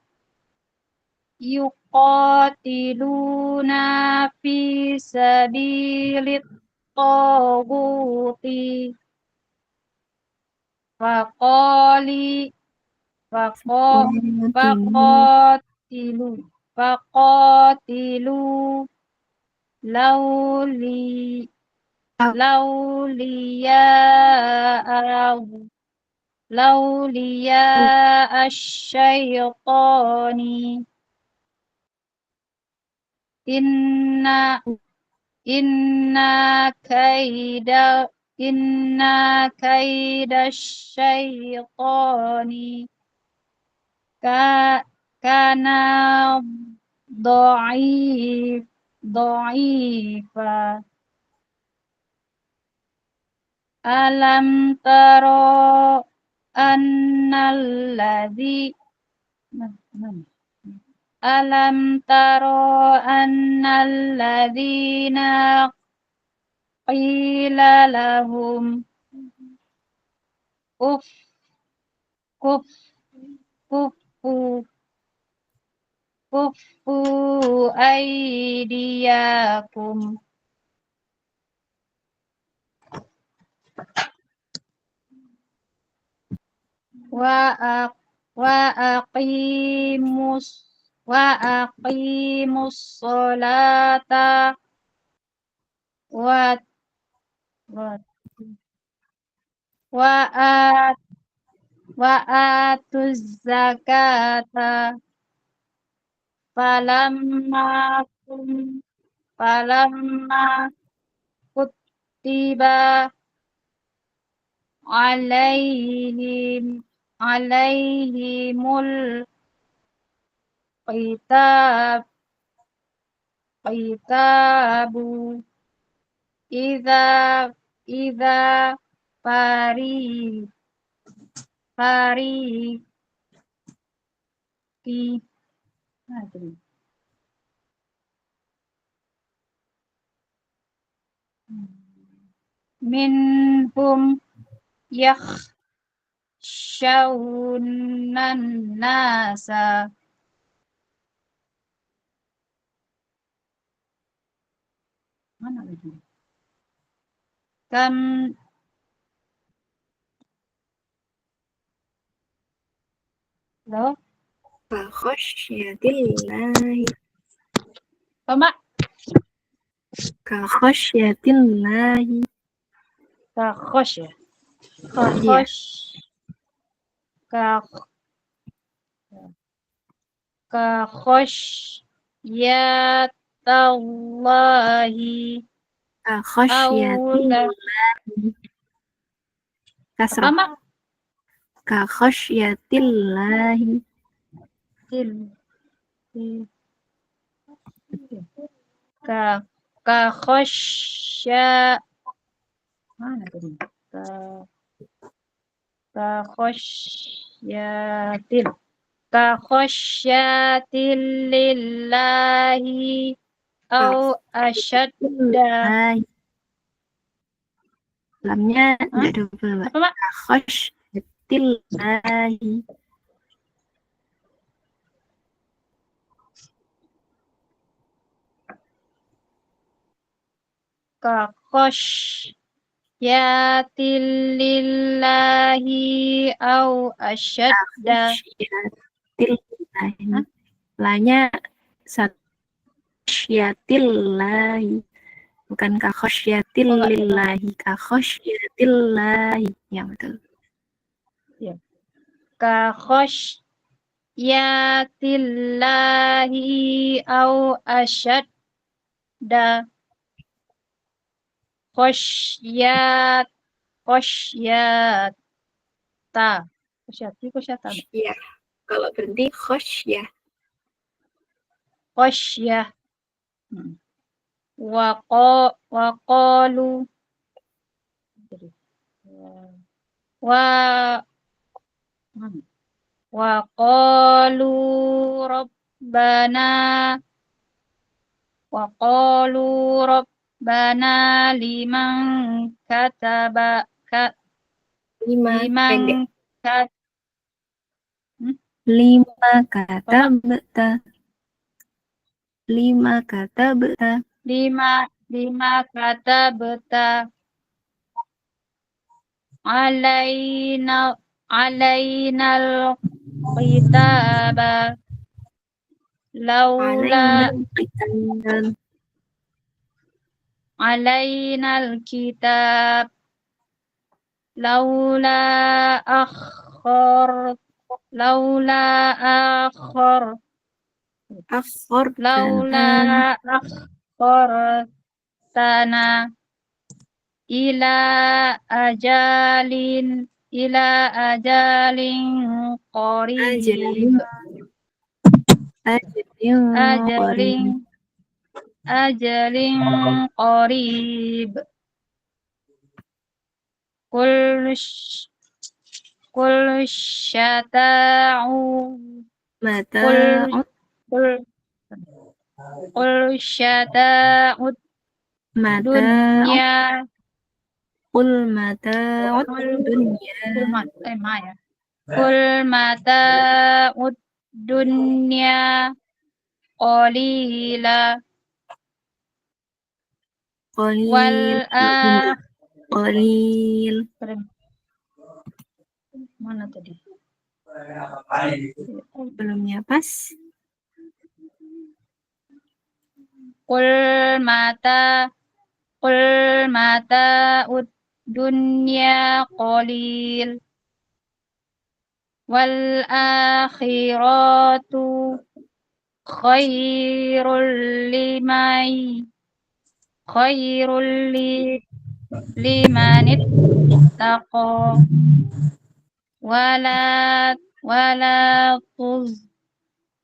yuqatiluna fi sabilit taghuti faqatilu lauliya asyaitani inna kaida syaitani kana dha'ifa. Alam taro annalladzi annalladzina qila lahum kuffu kuffu aydiyakum wa aqimus sholata wa wa wa at wa atuz zakata falamma kutiba alaihimul qitabu idza fariqi minhum yakhshawnan nasa mana lagi kam lo Ka khasyatillahi. Mak Ka khasyatillahi. ka khosya Iya. ka khosyatallahi Ka khasyatillahi. Kasrah. Mak Ka khasyatillahi. ka khosya mana tadi ka khosyatil lillahi au asyadda. Hai. Lamnya enggak double, Mbak. Apa, Mak? Ka khasyatillahi. Ka khosyatil lillahi au asyadda. Khasyatillahi. Lanya satu. Khasyatillahi. Bukan ka khasyatillahi. Ka khasyatillahi. Ya, betul. Ka khosyatillahi au asyadda. Khosyata. Khosyata. Iya. Kalau berhenti khosyah. Khosyah. Wa qalu wa qalu rabbana liman kataba Lima katabta alainal qitaba alainal kitab laula akhartana ila ajalin qarib ajalin qarib kul syata'u dunya Qul mata'ud dunya. Kul mata'ud dunya qalila Qalil. wal Qalil. mana tadi? Belumnya pas. Qul mata ud dunya qalil wal akhiratu khairul liman ittaqa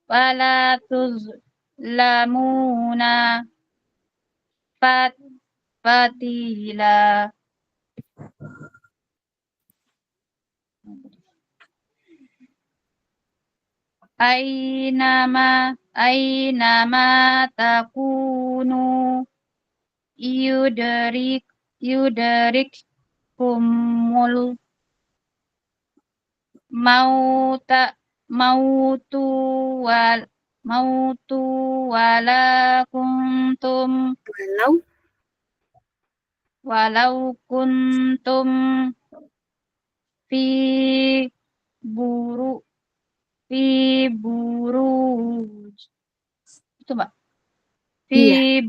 wala tuzlamuna fatila. Ainama takunu yudrikumul mautu wala kuntum fi buruj itu Mbak Iya.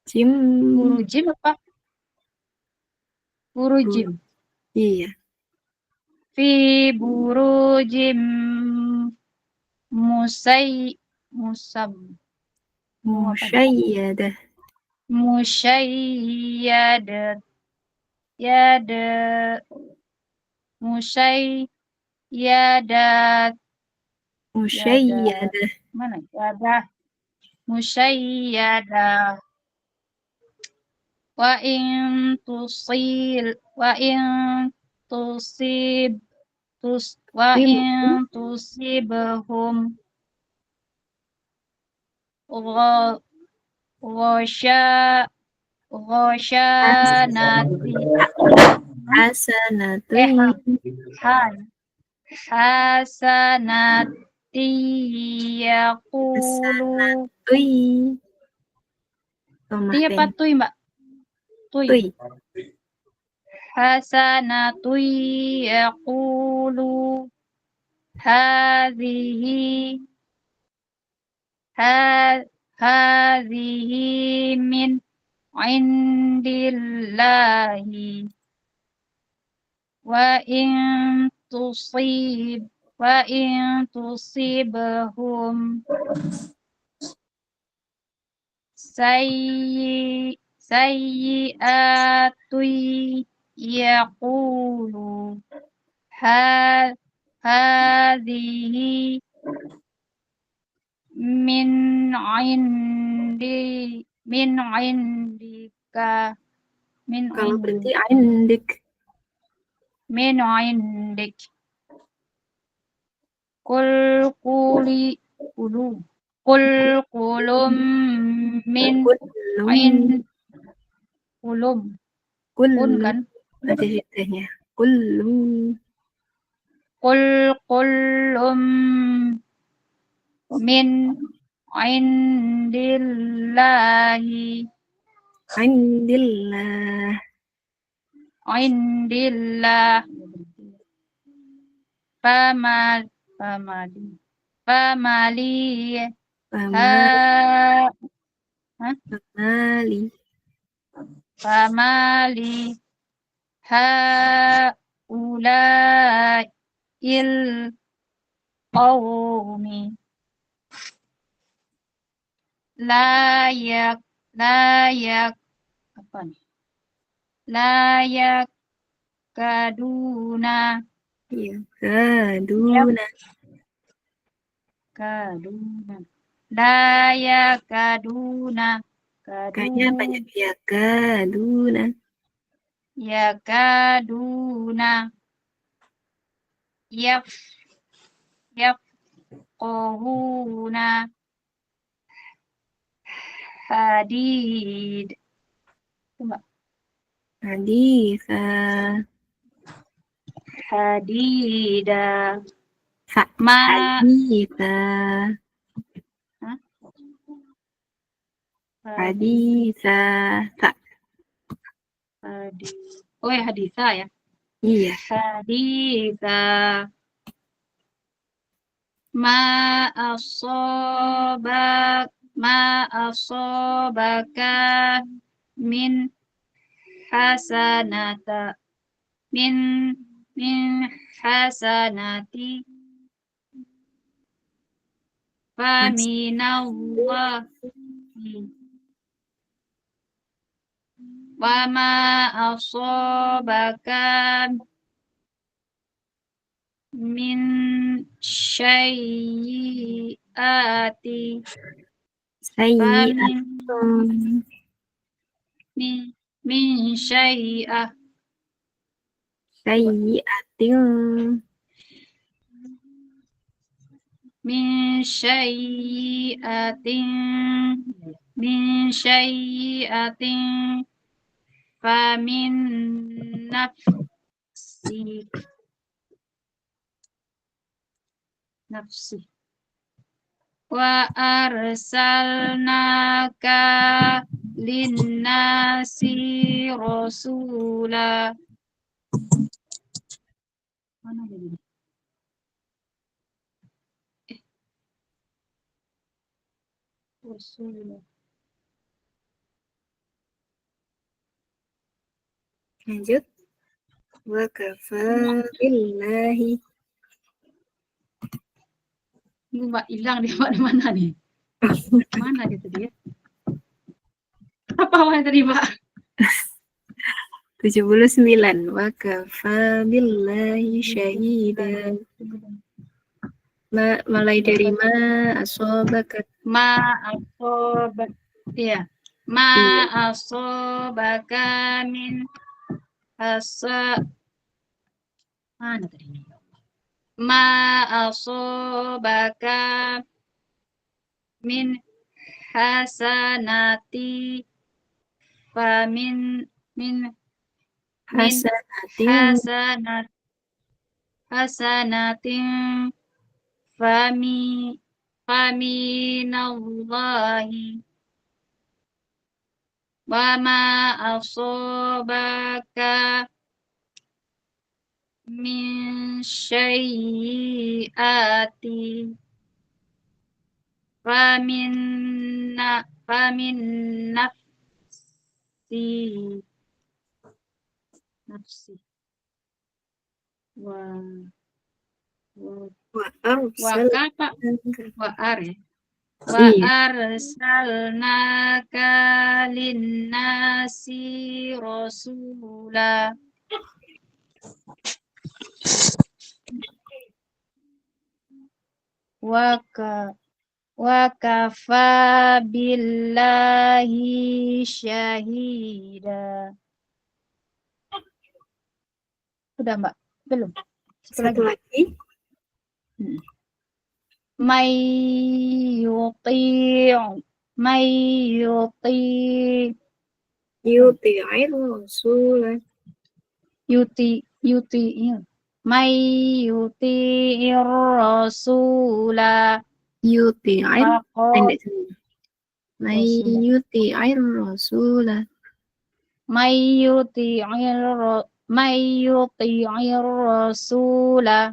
burujim apa burujim Iya. fi burujim Musyayyadah. Musyayyadat mana musyayyadah wa in tusibhum ghasyanati hasanati yaqulu iya Pak Tuy Mbak Tuy hasanatu yaqulu hadhihi min indillahi wa in tusibhum sayyi'atu yaqulu hadhihi min indika Kalau berarti indik. min indik Qul kulum min kulum kun kan ada syidahnya. Kulum min indillahi indillah famali haula'il qawmi layak apa nih layak kaduna layak kaduna kayaknya banyak yakaduna yafqahuna hadid hadida haditha Haditha. Tak. Oh ya, haditha ya. Iya. Haditha. Ma asobaka min hasanata min hasanati faminallahi wa ma asobaka min syai'ati Sayyi'atun. min syai'ah Sayyi'atun. min syai'atin famin nafsi wa arsalnaka linnasi rasula. Mana jadi? Rasula. Lanjut. Wa kafa billahi. Ini Mbak hilang dia Mbak di mana nih? Mana dia tadi ya? Apa awalnya tadi Mbak? 79. Wa kafa billahi syahida. Mulai dari ma asobaka. Iya. Ma asobaka min mana tadi ini? Ma asobaka min hasanati famin hasanatin faminallahi wa ma asobaka min syai'ati famin nafsi wa arsalnaka linnasi rasula. Wa kafa billahi syahida. Udah Mbak? Belum? Satu lagi. May yuti'ir Yuti'ir rasulah. May yuti'ir rasula. Yuti'ir. Pendek semua. May yuti'ir rasulah. May yuti'ir rasula.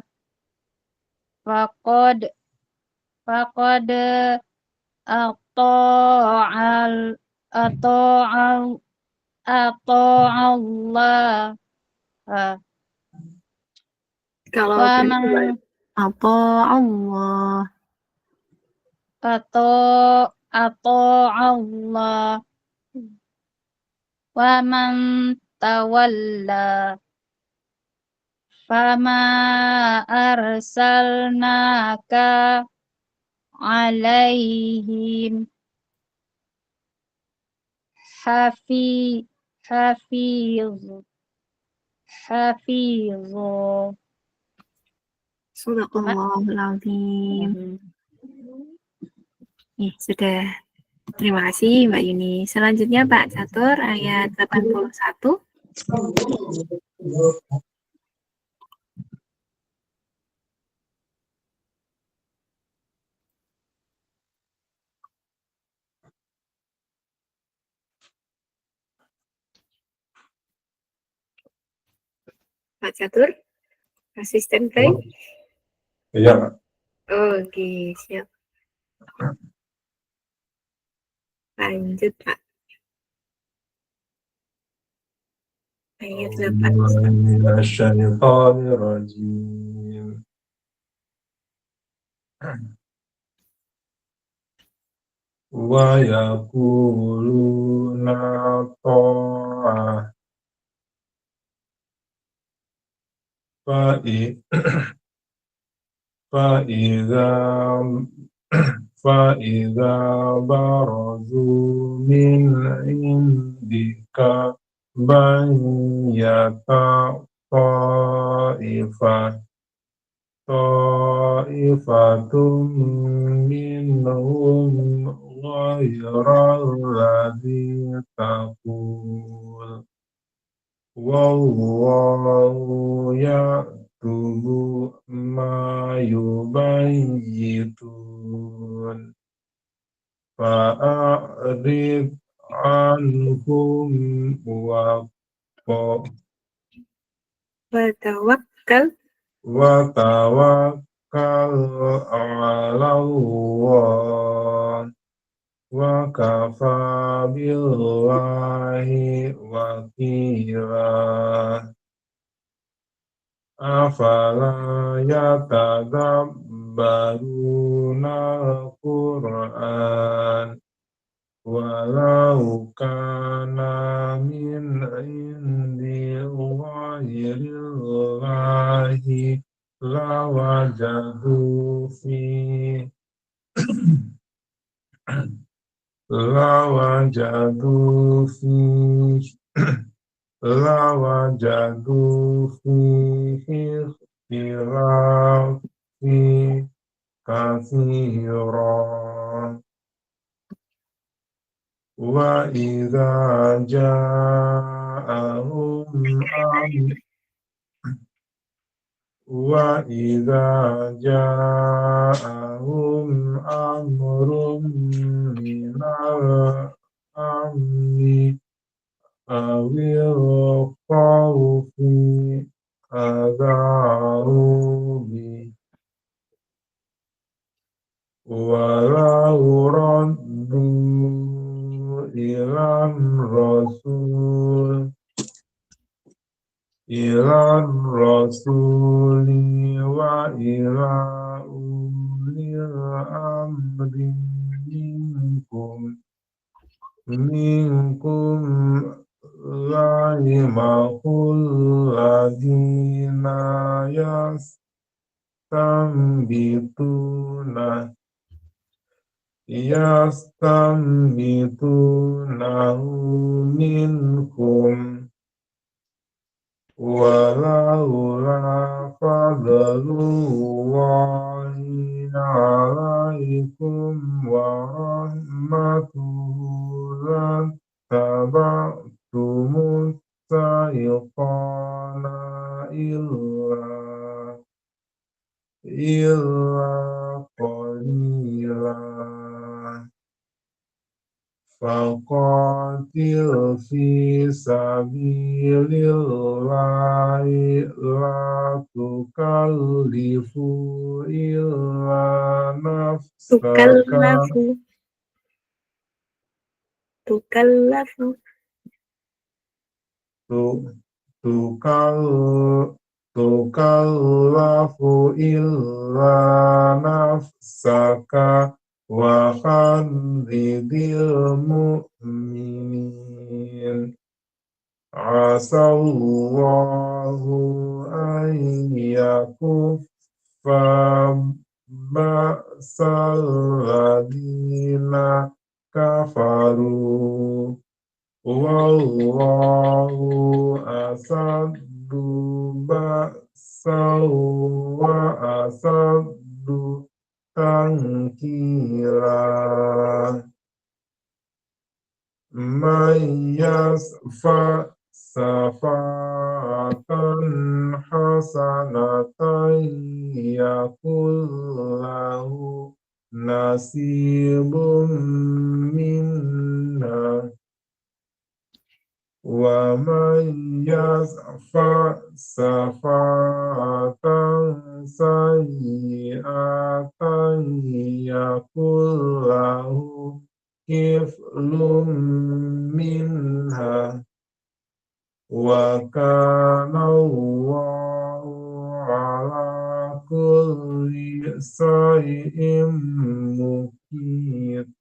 Faqad ata'allah. Kalau ata'allah. Ata'allah. Wa man tawalla fama arsalnaka alaihim hafiz. Sadaqallahul azim. Sudah. Terima kasih Mbak Yuni. Selanjutnya Pak Catur ayat 81. Pak Catur, asisten play. Iya, Oke, siap. Lanjut, Pak. Ayat 8. Minasyaitonirrajim. Wa yaquluna ta'ah فإذا فإذا برزوا من عندك بيت طائفة منهم غير الذي تقول والله يكتب ما يبيتون فأعرض عنهم وتوكل على الله وكفى بالله وكيلا أفلا يتدبرون القرآن ولو كان من عند غير الله لوجدوا فيه اختلافا كثيرا وإذا جاءهم أمر من الأمن أو الخوف أذاعوا به ولو ردوا إلى الرسول وإلى أولي الأمر منكم لعلمه الذين يستنبطونه منكم ولولا فضل الله عليكم ورحمته لاتبعتم الشيطان إلا قليلا فقاتل في سبيل الله لا تكلف إلا نفسك تكلف إلا نفسك وحرض المؤمنين عسى الله أن يكف بأس الذين كفروا والله أشد بأسا وأشد تنكيلا من يشفع شفاعة حسنة يكن له نصيب منها ومن يشفع شفاعة سيئة يكن له كفل منها وكان الله على كل شيء مقيتا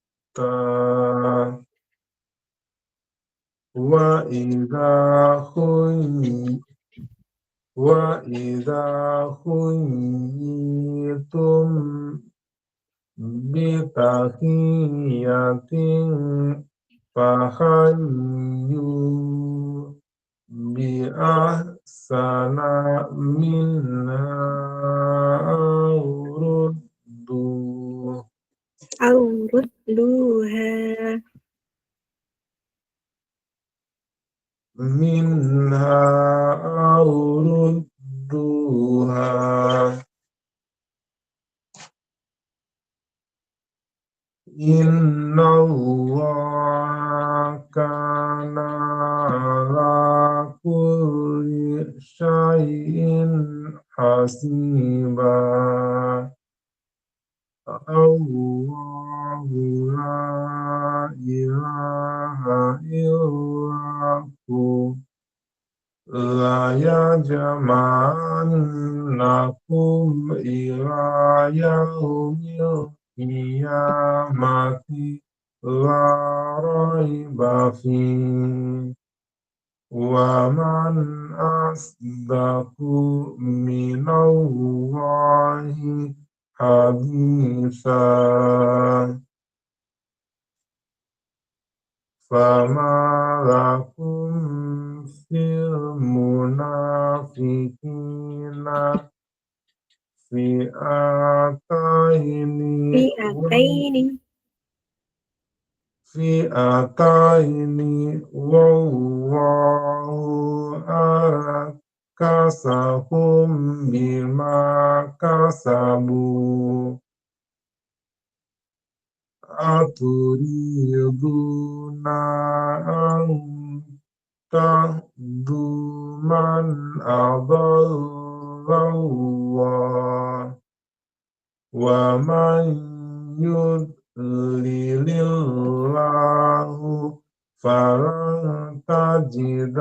وإذا خيتم بتحية فحيوا بأحسن منها أو ردوها إن الله كان على كل شيء حسيبا الله لا إله إلا هو لا يجمعنكم إلى يوم القيامة لا ريب فيه ومن أصدق من الله حديثا فما لكم في المنافقين فئتين والله أركسهم بما كسبوا أتريدون أن تهدوا من أضل الله ومن يضلل الله فلن تجد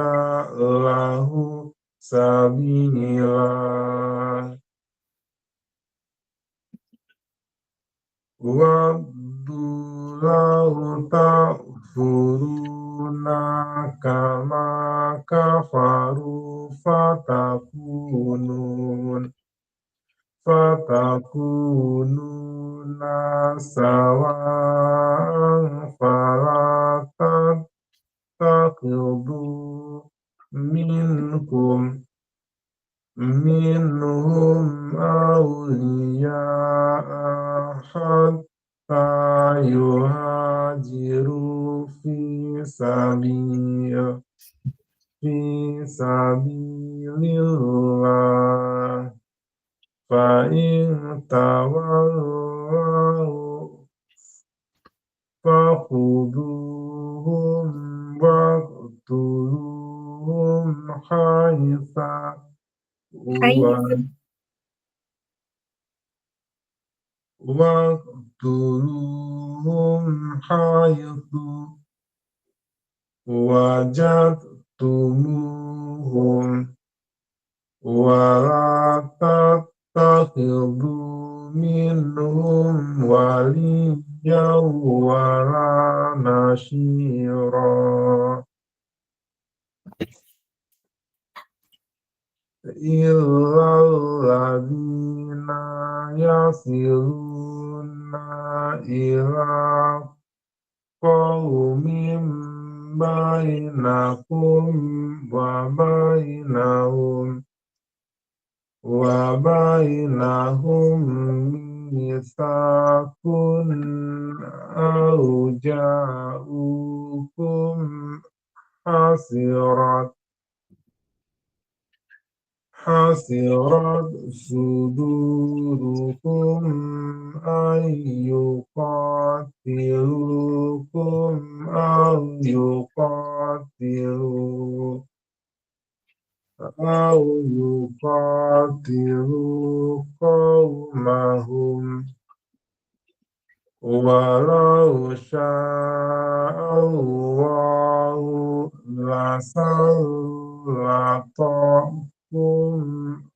له سبيلا ودوا لو تكفرون كما كفروا فتكونون سواء فلا تتخذوا منهم أولياء حتى يهاجروا في سبيل الله فإن تولوا فخذوهم واقتلوهم حيث وجدتموهم ولا تتخذوا منهم وليا ولا نصيرا إلا الذين يصلون إلى قوم بينكم وبينهم ميثاق أو جاءوكم حسرت صدوركم أن يقاتلوكم أو يقاتلوا أو يقاتلوا قومهم ولو شاء الله لسلطهم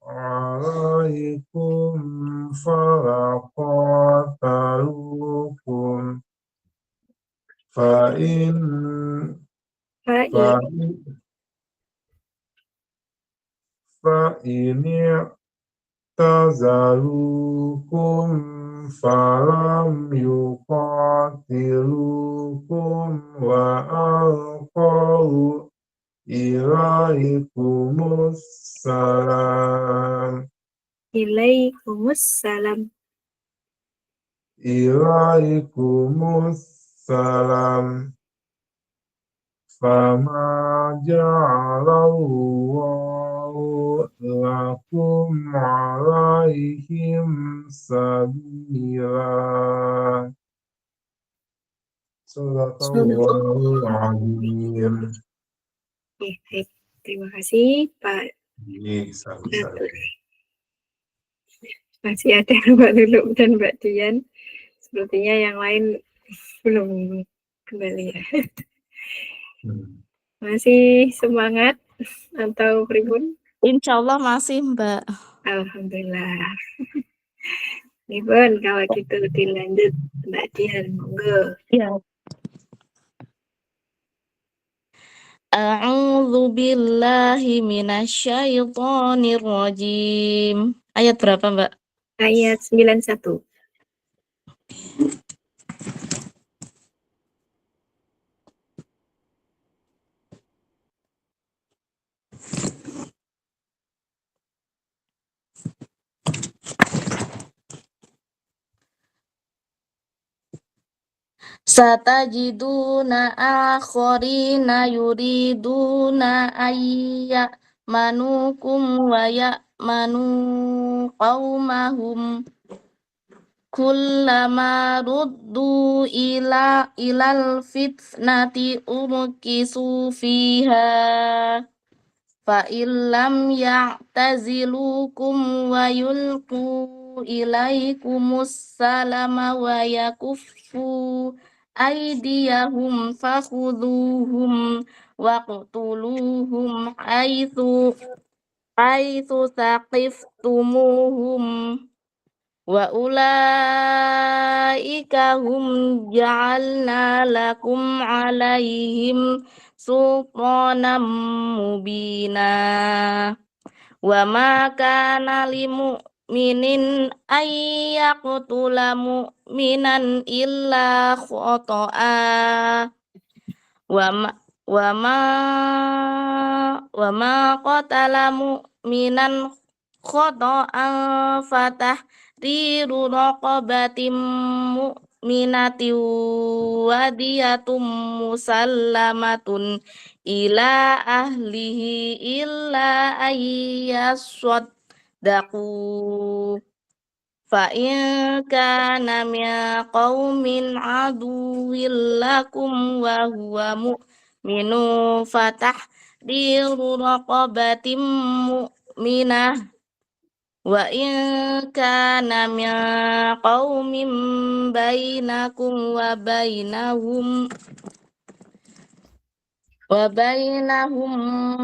عليكم فلقاتلوكم فإن اعتزلوكم فلم يقاتلوكم وألقوا إليكم السلام فما جعل الله لكم عليهم سبيلا Sadaqallahul Azim. Oke, baik. Terima kasih Pak Iya, sama-sama. Datuk. Masih ada Mbak Lulu dan Mbak Dian. Sepertinya yang lain belum kembali ya. Masih semangat atau pribun? Insya Allah masih, Mbak. Alhamdulillah. Pribun, kalau gitu dilanjut Mbak Dian, monggo. Ya. A'udzu billahi minasyaitonir rajim. Ayat berapa, Mbak? Ayat 91. Satajiduna akharina yuriduna manukum wa ya'manu qaumahum kullama ruddu ilal fitnati umkisu fiha fa illam ya'tazilukum wa yulqu ilaikumus salama wa yakuffu aydiyahum fakhudhuhum waqtuluhum haitsu saqiftumuhum wa ulaika hum ja'alna lakum alaihim sultanan mubina wa ma kana limu'minin ayyaqtula mu'minan illa khoto'a wa ma qatala mu'minan khoto'an fatahriru raqabatin mu'minatin wadiyatum musallamatun ila ahlihi illa ayyasaddaqu fa in kana min qaumin aduwwil lakum wa huwa mu'minun fatahriru raqabatin mu'minah wa in kana min qaumin bainakum wa bainahum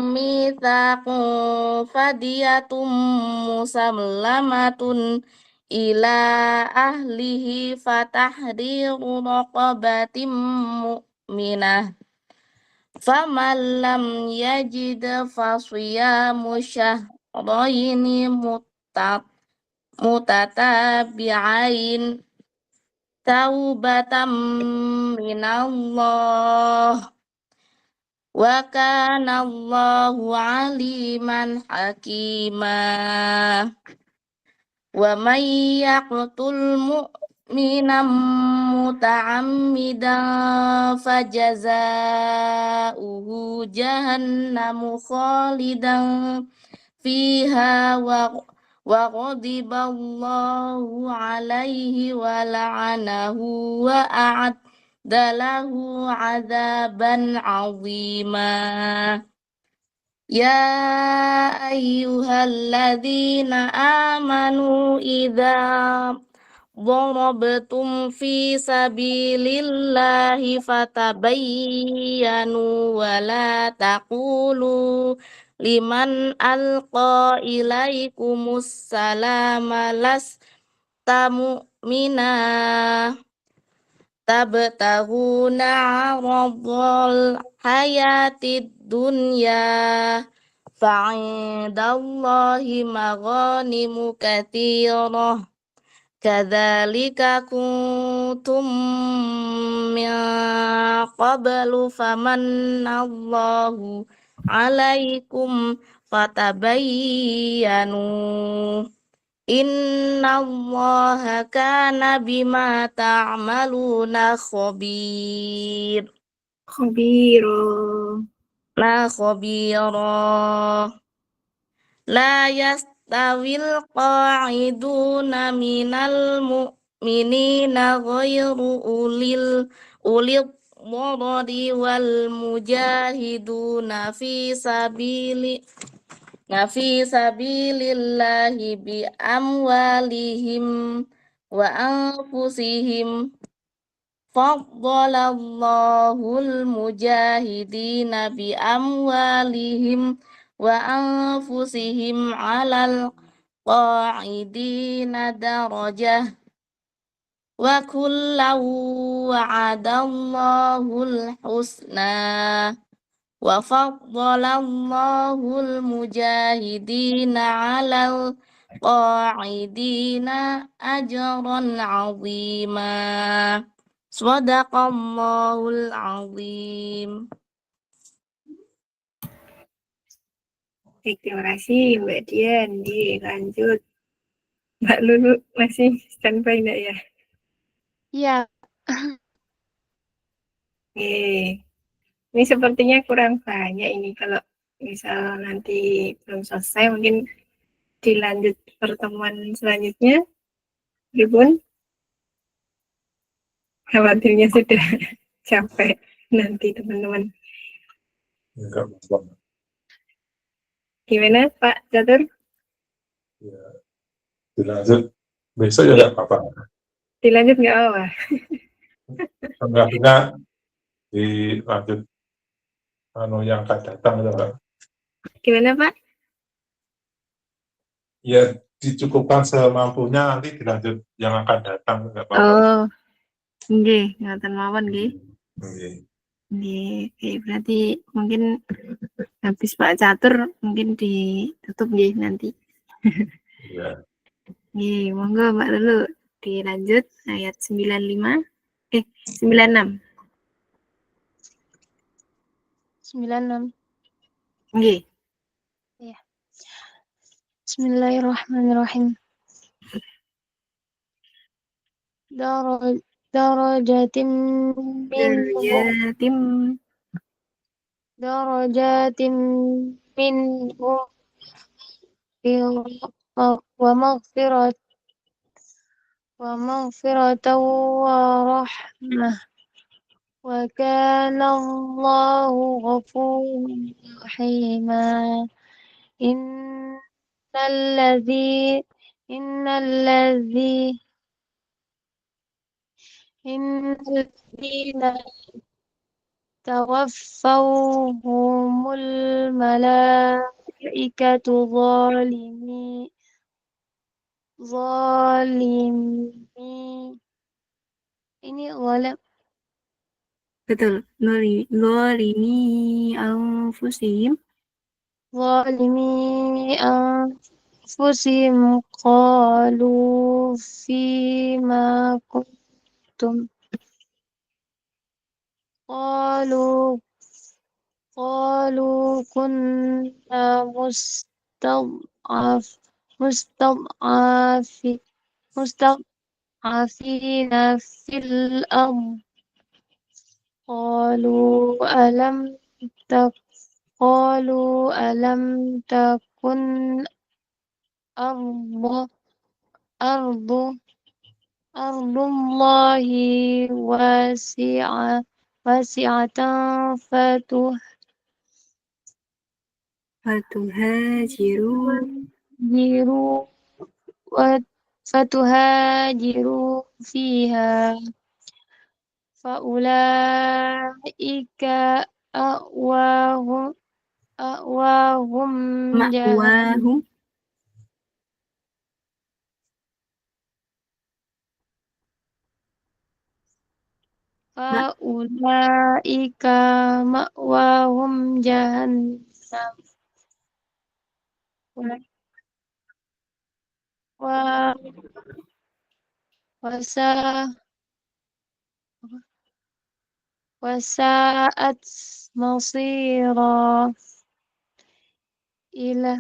mitsaqun fadiyatun musallamatun ila ahlihi fatahriru raqabatin mu'minah faman lam yajid fasiyamu syahraini mutatabi'ain taubatan minallah wa kana Allahu aliman hakima wa may yaqtul mu'minan muta'ammidan fajazauhu jahannamu khalidan fiha wa ghadiballahu alaihi wa la'anahu wa a'adda lahu 'adzaban 'azima. Ya ayyuhalladzina amanu idza darabtum fi sabilillahi fatabayyanu wa la taqulu liman alqa ilaikumus salama lasta mu'mina tabtaghuna 'aradhal hayatid dunya fa'indallahi maghanimu katsirah kadzalika kuntum min qablu famannallahu 'alaikum fatabayyanu innallaha kana bima ta'maluna khabir. Khabiro. La yastawil qa'iduna minal mu'minina ghairu ulil dharari wal mujahiduna fi sabilillahi bi amwalihim wa anfusihim faddalallahu mujahidina bi amwalihim wa anfusihim 'alal qa'idina darajah wa kullau wa'adallahul husna wa faddalallahu mujahidina 'alal qa'idina ajran 'azima. Shadaqallahul azim. Baik, terima kasih Mbak Dian. Dilanjut. Mbak Lulu masih standby enggak ya? Iya. Oke. Ini sepertinya kurang banyak ini. Kalau misal nanti belum selesai, mungkin dilanjut pertemuan selanjutnya. Ribun, khawatirnya sudah capek nanti teman-teman. Enggak apa-apa. Gimana Pak Catur? Ya, dilanjut besok ya nggak apa-apa. Dilanjut nggak apa-apa? Enggak dilanjut yang akan datang ya Mbak. Gimana Pak? Ya dicukupkan semampunya, nanti dilanjut yang akan datang nggak apa-apa. Oh, nggih, ngaten mawon nggih. Oke. Nggih, oke, berarti mungkin habis Pak Catur mungkin ditutup nggih nanti. Ya. Nggih, monggo Mbak Lulu dilanjut ayat 96. 96. 96. Nggih. Iya. Bismillahirrahmanirrahim. Darajatim minhum wa maghfiratan wa rahmah wa kana Allahu ghafurur rahima. Innalladzina tawaffawhumul malaikatu Betul. Zalimi anfusihim. zalimi anfusihim qalu fima kuntum qalu kunna mustad'afina fil ardh qalu alam takun ardullahi wasi'atan fatuhajiru jiru fatuhajiru fiha faulaika a'wahum jahannam ma'wahum faulaika ma'wahum jahannam wa wasa wasa'at masira ila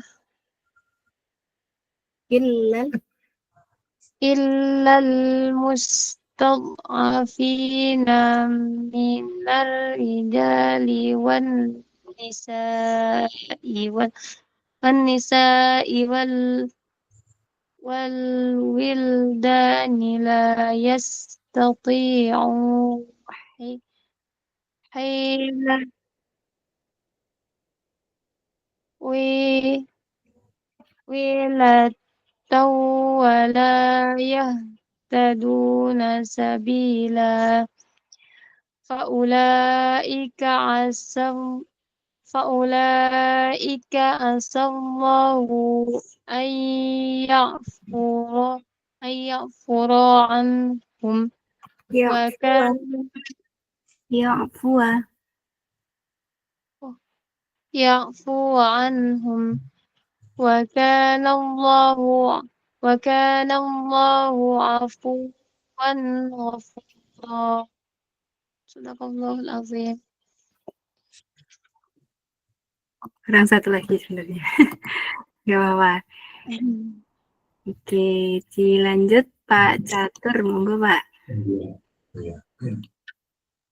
illal illal mustad'afina minar rijali wan nisa'i wal wildani la yastati'u hila wi wilataw wala yahtaduna sabila faulaika asam faulaika asallahu ayyafura anhum wa ya'fuwa ya'fuwa ya'fu anhum wa kana Allahu afuwan ghafura. Sadaqallahul azim. kurang satu lagi sebenarnya. Gak apa-apa. Oke, lanjut Pak Catur, monggo Pak. Iya.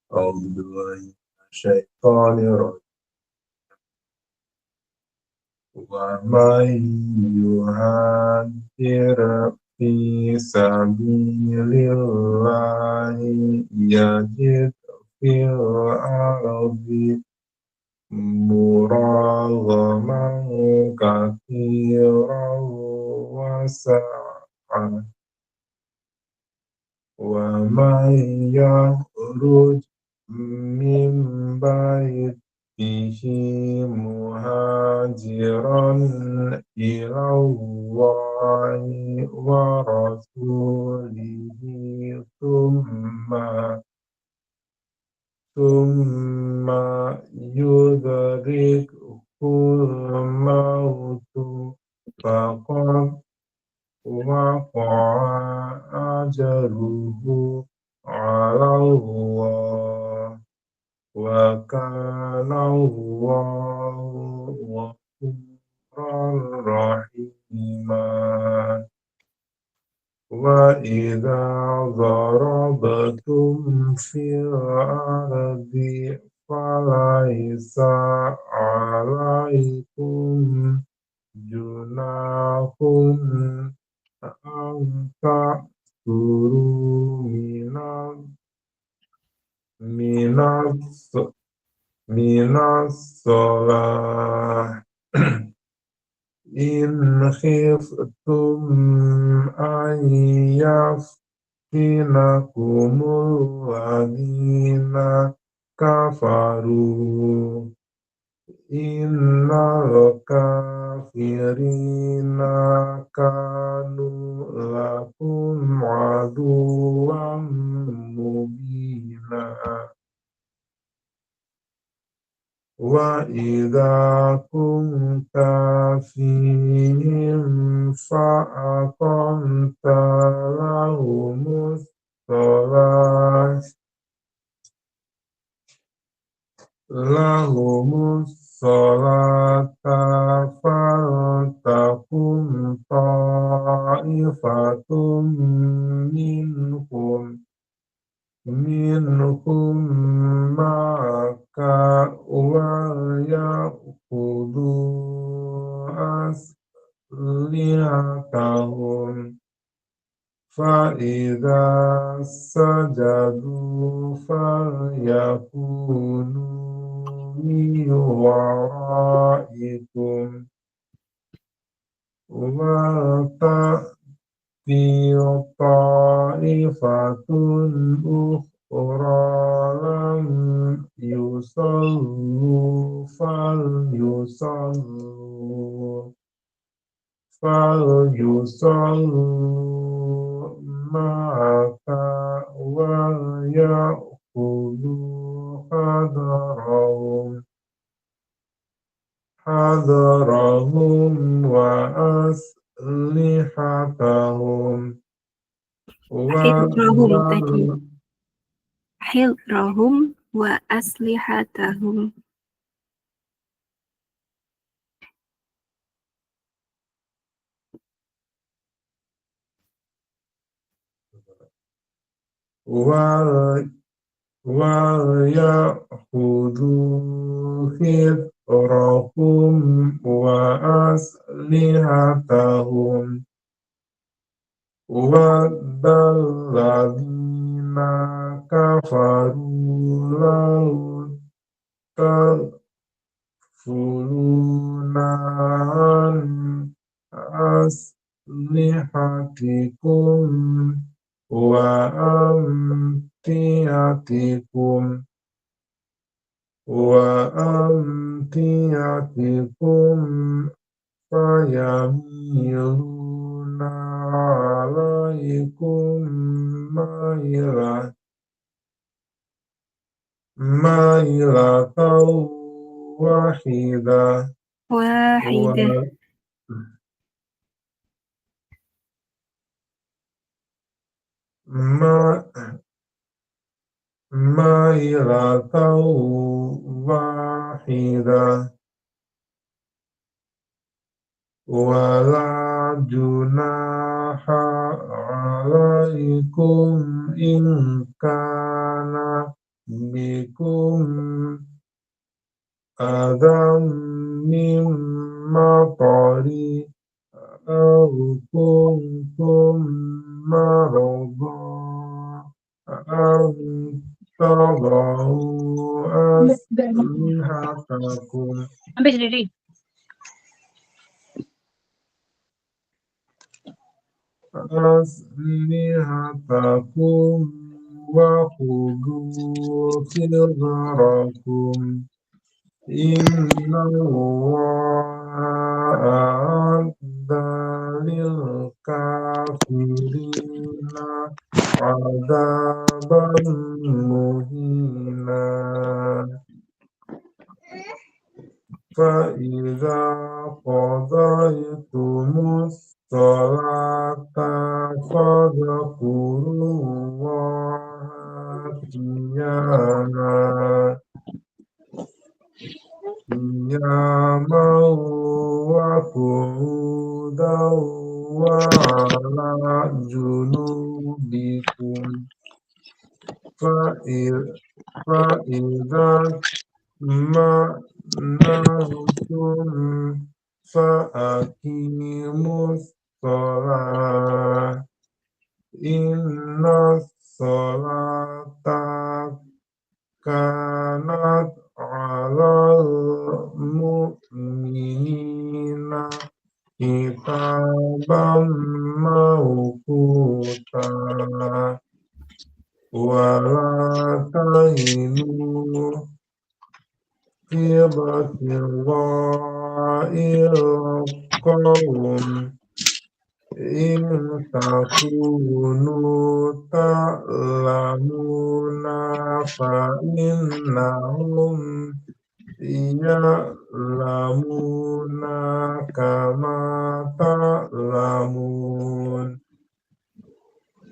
Alhamdulillah, syaitanir wa may yuhajir fi sabilillahi yajid fil ardi muraghaman katsiran wa sa'an wa may yakhruj min baytihi muhajiran ila Allahi wa rasulihi thumma yudrikul mautu faqad waqa'a ajruhu 'ala Allah wa kana Allahu ghafuran rahima. Wa idza darabtum fil ardi falaysa 'alaikum junahun an ta'kuru minas shalah in khiftum an yaftinakumul ladina kafaru innal kafirina kanu lakum aduwwan mubina. Wa idza kunta fihim fa'aqamta lahumus sholata faltakum ta'ifatum minhum maka wa yaqudu aslihatahum fa'idha sajadu falyakunu من ورائكم وتأتي طائفة أخرى لم يصلوا فليصلوا معك وليأخذوا حذرهم وأسلحتهم حذرهم tadi. حذرهم وأسلحتهم. وَلْيَأْخُذُوا حِذْرَهُمْ وَأَسْلِحَتَهُمْ وَدَّ الَّذِينَ كَفَرُوا لَوْ تَغْفُلُونَ عَنْ أَسْلِحَتِكُمْ وَأَمْتِعَتِكُمْ فَيَمِيلُونَ عَلَيْكُمْ مَيْلَةً واحدة ولا جناح عليكم إن كان بكم أذى من مطر أو كنتم مرضى أن تضعوا أسلحتكم Ambil sendiri. وخذوا حذركم إن الله أعد للكافرين عذابا مهينا فإذا قضيتم الصلاة فاذكروا الله قياما وقعودا وعلى جنوبكم فإذا اطمأننتم فأقيموا الصلاة إن الصلاة كانت على المؤمنين كتابا موقوتا ولا تهنوا في ابتغاء القوم إن تكونوا تعلمون فإنهم يعلمون كما تعلمون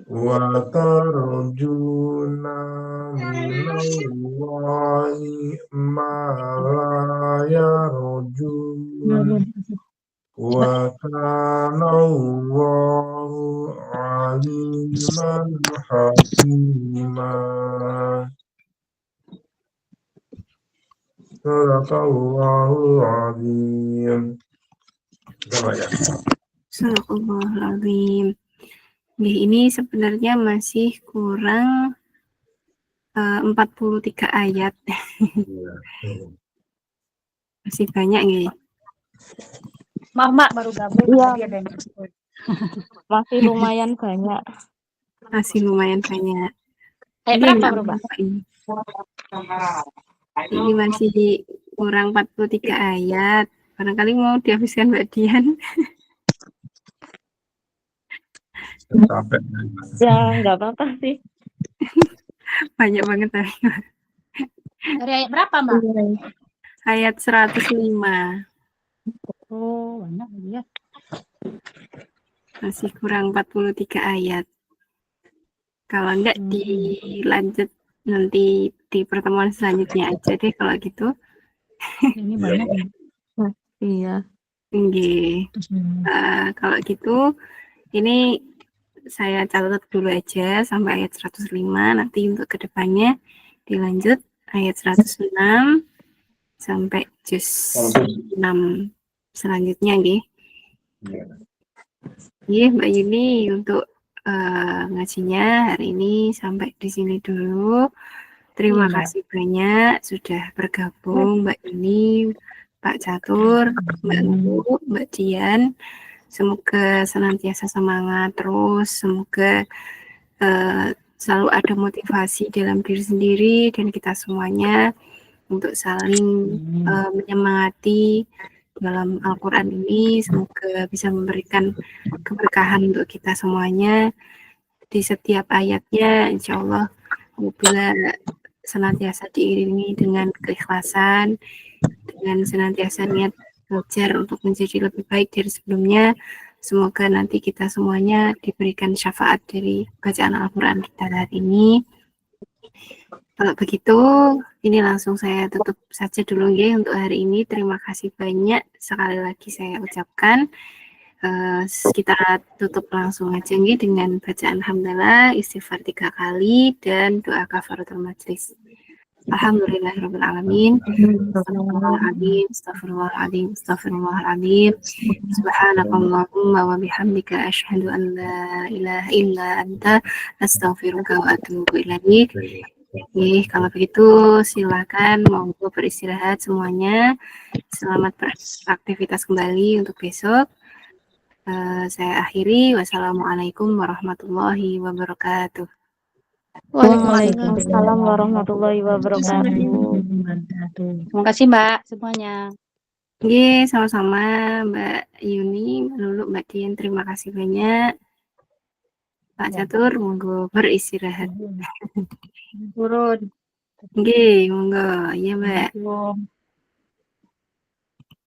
وترجون من الله ما لا يرجون وكان الله عليما حكيما صدق الله العظيم. Sadaqallahul azim. Ini sebenarnya masih kurang 43 ayat. Masih banyak nggih. Mama baru gabung Iya. tadi ada yang tersebut. Masih lumayan banyak. Masih lumayan banyak. Kayak Ini berapa, enggak Bro, Mbak? apa ini. Ini masih kurang 43 ayat. Barangkali mau dihabiskan Mbak Dian. Capek. Ya, nggak apa-apa sih. Banyak banget tapi. Dari ayat berapa, Mbak? Ayat 105. Oh, banyak ya. Masih kurang 43 ayat. Kalau enggak dilanjut nanti di pertemuan selanjutnya aja deh kalau gitu. Ini banyak ya. Iya. Nggih. Kalau gitu ini saya catat dulu aja sampai ayat 105, nanti untuk kedepannya dilanjut ayat 106 sampai juz 6 selanjutnya nggih. Nggih Mbak Yuni, untuk ngajinya hari ini sampai di sini dulu. Terima kasih banyak sudah bergabung Mbak Yuni, Pak Catur, Mbak Nurul, Mbak Dian. Semoga senantiasa semangat terus, semoga selalu ada motivasi dalam diri sendiri dan kita semuanya untuk saling menyemangati dalam Al-Quran ini. Semoga bisa memberikan keberkahan untuk kita semuanya di setiap ayatnya, insya Allah apabila senantiasa diiringi dengan keikhlasan, dengan senantiasa niat belajar untuk menjadi lebih baik dari sebelumnya. Semoga nanti kita semuanya diberikan syafaat dari bacaan Al-Quran kita hari ini. Kalau begitu, ini langsung saya tutup saja dulu ya untuk hari ini. Terima kasih banyak sekali lagi saya ucapkan. Kita tutup langsung aja nih dengan bacaan hamdalah, istighfar 3 kali, dan doa kafaratul majlis. Alhamdulillahirrahmanirrahim. Astagfirullahaladzim, astagfirullahaladzim, astagfirullahaladzim. Subhanakallahumma wa bihamdika asyhadu an la ilaha illa anta astaghfiruka wa atubu ilaik. Oke, kalau begitu silakan monggo beristirahat semuanya. Selamat beraktivitas kembali untuk besok. Saya akhiri. Wassalamualaikum warahmatullahi wabarakatuh. Waalaikumsalam warahmatullahi wabarakatuh. Terima kasih Mbak semuanya. Oke, sama-sama Mbak Yuni, Mbak Lulu, Mbak Dian, terima kasih banyak. Pak Catur, monggo beristirahat. Turun. Oke, monggo. Iya Mbak.